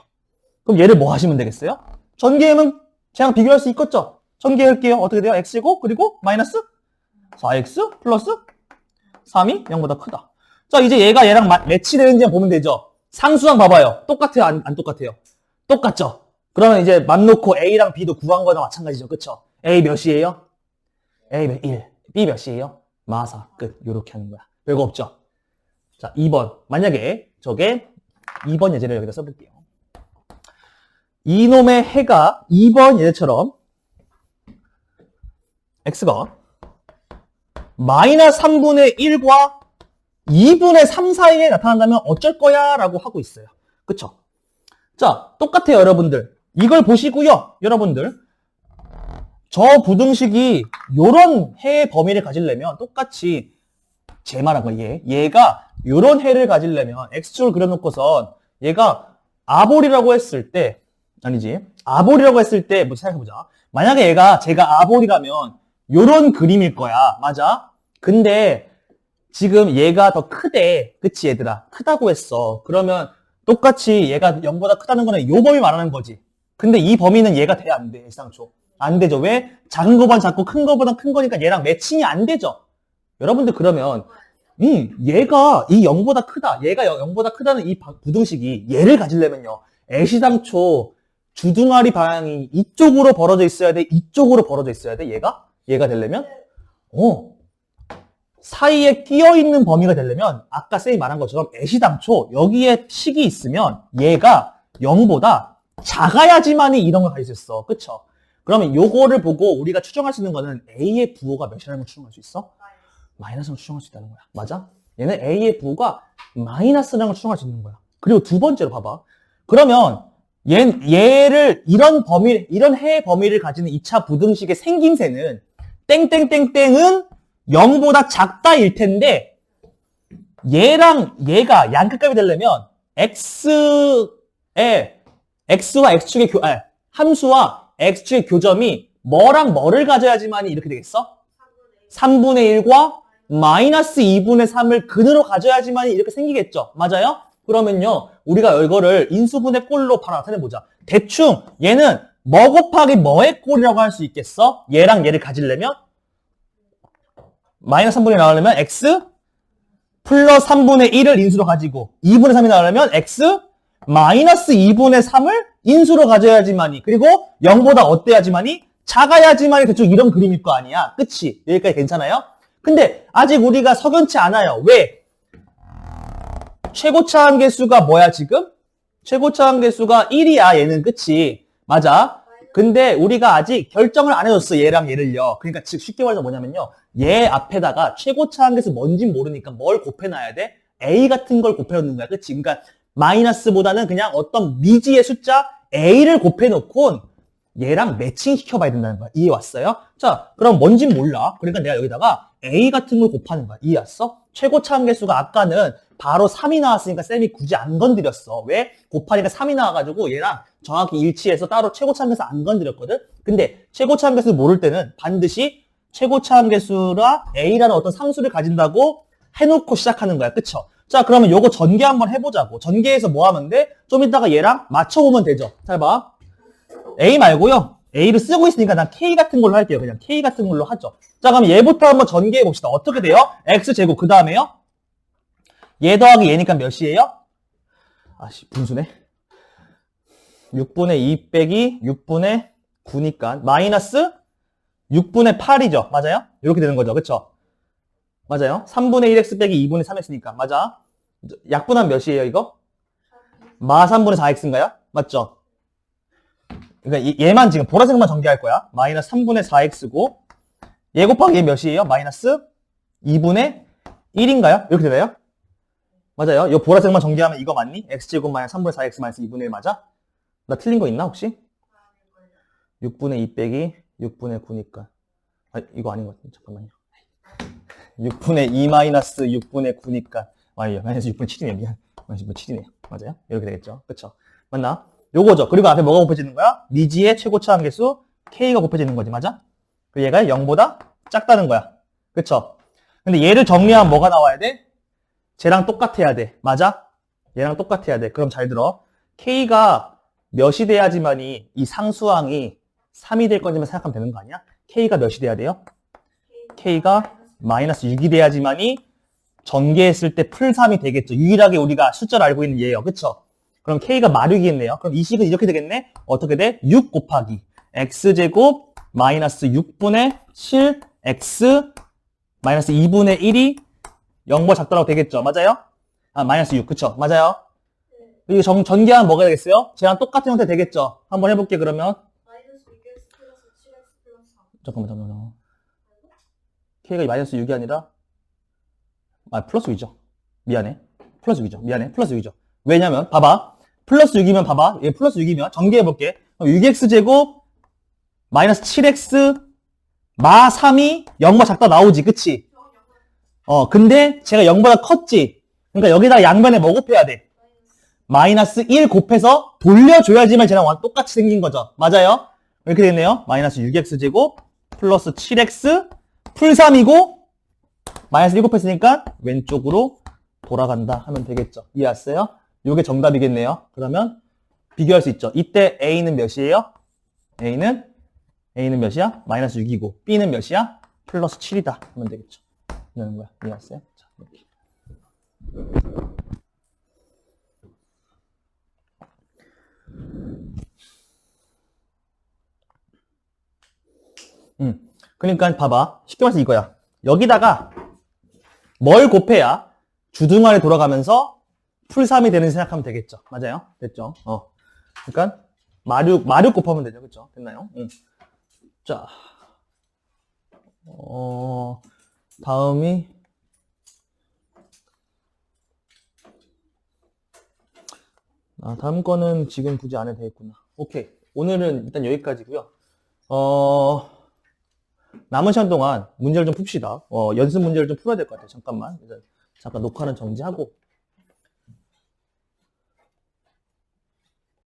그럼 얘를 뭐 하시면 되겠어요? 전개하면 그냥 비교할 수 있겠죠? 전개할게요. 어떻게 돼요? x고 그리고 마이너스 4x 플러스 3이 0보다 크다. 자, 이제 얘가 얘랑 매치되는지 보면 되죠? 상수항 봐봐요. 똑같아요? 안 똑같아요? 똑같죠? 그러면 이제 맘 놓고 A랑 B도 구한 거나 마찬가지죠. 그쵸? A 몇이에요? A 몇 1. B 몇이에요? 마사. 끝. 요렇게 하는 거야. 별거 없죠? 자, 2번. 만약에 저게 2번 예제를 여기다 써볼게요. 이놈의 해가 2번 예제처럼 x가 마이너스 3분의 1과 2분의 3 사이에 나타난다면 어쩔 거야? 라고 하고 있어요. 그쵸? 자, 똑같아요, 여러분들. 이걸 보시고요, 여러분들. 저 부등식이 요런 해의 범위를 가지려면 똑같이 제 말한 거예요. 얘가 요런 해를 가지려면 x축을 그려놓고선 얘가 아볼이라고 했을 때 아볼이라고 했을 때 뭐 생각해보자. 만약에 제가 아볼이라면 요런 그림일 거야. 맞아? 근데 지금 얘가 더 크대. 그치 얘들아? 크다고 했어. 그러면 똑같이 얘가 0보다 크다는 거는 요 범위 말하는 거지. 근데 이 범위는 얘가 돼? 안 돼? 일상초. 안 되죠. 왜? 작은 거보다 작고 큰 거보다 큰 거니까 얘랑 매칭이 안 되죠. 여러분들 그러면 얘가 이 0보다 크다. 얘가 0보다 크다는 이 부등식이 얘를 가지려면요. 애시당초 주둥아리 방향이 이쪽으로 벌어져 있어야 돼? 이쪽으로 벌어져 있어야 돼? 얘가 되려면? 사이에 끼어있는 범위가 되려면 아까 쌤이 말한 것처럼 애시당초 여기에 식이 있으면 얘가 0보다 작아야지만이 이런 걸 가질 수 있어. 그쵸? 그러면 요거를 보고 우리가 추정할 수 있는 거는 A의 부호가 몇이라는 걸 추정할 수 있어? 마이너스를 추정할 수 있다는 거야. 맞아? 얘는 A의 부호가 마이너스라는 걸 추정할 수 있는 거야. 그리고 두 번째로 봐봐. 그러면 얘를 이런 해의 범위를 가지는 2차 부등식의 생김새는 땡땡땡땡은 0보다 작다일 텐데 얘랑 얘가 양극값이 되려면 x와 x축의 함수와 x축의 교점이 뭐랑 뭐를 가져야지만이 이렇게 되겠어? 3분의 1과 마이너스 2분의 3을 근으로 가져야지만이 이렇게 생기겠죠? 맞아요? 그러면요, 우리가 이거를 인수분해 꼴로 바로 나타내보자. 대충 얘는 뭐 곱하기 뭐의 꼴이라고 할 수 있겠어? 얘랑 얘를 가지려면 마이너스 3분의 1 나오려면 x 플러스 3분의 1을 인수로 가지고 2분의 3이 나오려면 x 마이너스 2분의 3을 인수로 가져야지만이, 그리고 0보다 어때야지만이? 작아야지만이 대충 이런 그림일 거 아니야. 그치? 여기까지 괜찮아요? 근데 아직 우리가 석연치 않아요. 왜? 최고차 함계수가 뭐야 지금? 최고차 함계수가 1이야 얘는. 그치? 맞아. 근데 우리가 아직 결정을 안 해줬어. 얘랑 얘를요. 그러니까 즉 쉽게 말해서 뭐냐면요, 얘 앞에다가 최고차 함계수 뭔진 모르니까 뭘 곱해놔야 돼? A 같은 걸 곱해놓는 거야. 그치? 그러니까 마이너스보다는 그냥 어떤 미지의 숫자 A를 곱해놓고 얘랑 매칭 시켜봐야 된다는 거야. 이해 왔어요? 자, 그럼 뭔진 몰라. 그러니까 내가 여기다가 A 같은 걸 곱하는 거야. 이해 왔어? 최고차 함계수가 아까는 바로 3이 나왔으니까 쌤이 굳이 안 건드렸어. 왜? 곱하니까 3이 나와가지고 얘랑 정확히 일치해서 따로 최고차 함계수 안 건드렸거든? 근데 최고차 함계수 모를 때는 반드시 최고차 함계수라 A라는 어떤 상수를 가진다고 해놓고 시작하는 거야. 그쵸? 자, 그러면 요거 전개 한번 해보자고. 전개해서 뭐 하면 돼? 좀 이따가 얘랑 맞춰보면 되죠. 잘 봐. A 말고요. A를 쓰고 있으니까 난 K 같은 걸로 할게요. 그냥 K 같은 걸로 하죠. 자, 그럼 얘부터 한번 전개해 봅시다. 어떻게 돼요? X제곱, 그 다음에요? 얘 더하기 얘니까 몇이에요? 아씨, 분수네. 6분의 2 빼기 6분의 9니까 마이너스 6분의 8이죠. 맞아요? 이렇게 되는 거죠. 그쵸? 맞아요. 3분의 1x 빼기 2분의 3x니까. 맞아. 약분하면 몇이에요, 이거? 마 3분의 4x인가요? 맞죠? 그러니까 얘만 지금 보라색만 전개할 거야. 마이너스 3분의 4x고 얘 곱하기 얘 몇이에요? 마이너스 2분의 1인가요? 이렇게 되나요? 맞아요. 이 보라색만 전개하면 이거 맞니? x제곱 마이너스 3분의 4x 마이너스 2분의 1 맞아? 나 틀린 거 있나 혹시? 6분의 2 빼기 6분의 9니까. 아, 이거 아닌 것 같은데. 잠깐만요. 6분의 2 마이너스 6분의 9니까. 마이너스 6분의 7이네요. 미안. 마이너스 6분의 7이네요. 맞아요? 이렇게 되겠죠. 그쵸? 맞나? 요거죠. 그리고 앞에 뭐가 곱해지는 거야? 미지의 최고치 한계수 K가 곱해지는 거지. 맞아? 그리고 얘가 0보다 작다는 거야. 그쵸? 근데 얘를 정리하면 뭐가 나와야 돼? 쟤랑 똑같아야 돼. 맞아? 얘랑 똑같아야 돼. 그럼 잘 들어. K가 몇이 돼야지만이 이 상수항이 3이 될 건지만 생각하면 되는 거 아니야? K가 몇이 돼야 돼요? K가 마이너스 6이 돼야지만이 전개했을 때 풀 3이 되겠죠. 유일하게 우리가 숫자를 알고 있는 얘예요. 그쵸? 그럼 K가 마륙이겠네요. 그럼 이 식은 이렇게 되겠네? 어떻게 돼? 6 곱하기 X제곱 마이너스 6분의 7X 마이너스 2분의 1이 0보다 작다라고 되겠죠. 맞아요? 아, 마이너스 6. 그쵸? 맞아요? 이거 전개하면 뭐가 되겠어요? 쟤랑 똑같은 형태 되겠죠? 한번 해볼게, 그러면. 마이너스 6x 플러스 7x 플러스 3. 잠깐만. K가 마이너스 6이 아니라, 플러스 6이죠. 미안해. 플러스 6이죠. 미안해. 플러스 6이죠. 왜냐면, 봐봐. 플러스 6이면 봐봐. 얘 플러스 6이면 전개해볼게. 6x제곱 마이너스 7x 마 3이 0보다 작다 나오지. 그치? 근데 제가 0보다 컸지. 그러니까 여기다가 양변에 뭐 곱해야 돼? 마이너스 1 곱해서 돌려줘야지만 쟤랑 똑같이 생긴 거죠. 맞아요? 이렇게 되네요. 마이너스 6x제곱 플러스 7x 풀 3이고 마이너스 1 곱했으니까 왼쪽으로 돌아간다 하면 되겠죠. 이해했어요? 이게 정답이겠네요. 그러면 비교할 수 있죠. 이때 A는 몇이에요? A는 몇이야? 마이너스 6이고 B는 몇이야? 플러스 7이다 하면 되겠죠. 이러는 거야. 이해했어요? 자, 이렇게. 그러니까 봐봐. 쉽게 말해서 이거야. 여기다가 뭘 곱해야 주둥아리 돌아가면서 풀3이 되는지 생각하면 되겠죠. 맞아요? 됐죠? 그러니까 마륙 곱하면 되죠. 그쵸? 됐나요? 자, 다음이 다음 거는 지금 굳이 안 해도 되겠구나. 오케이. 오늘은 일단 여기까지고요. 남은 시간 동안 문제를 좀 풉시다. 연습 문제를 좀 풀어야 될 것 같아요. 잠깐만. 잠깐 녹화는 정지하고.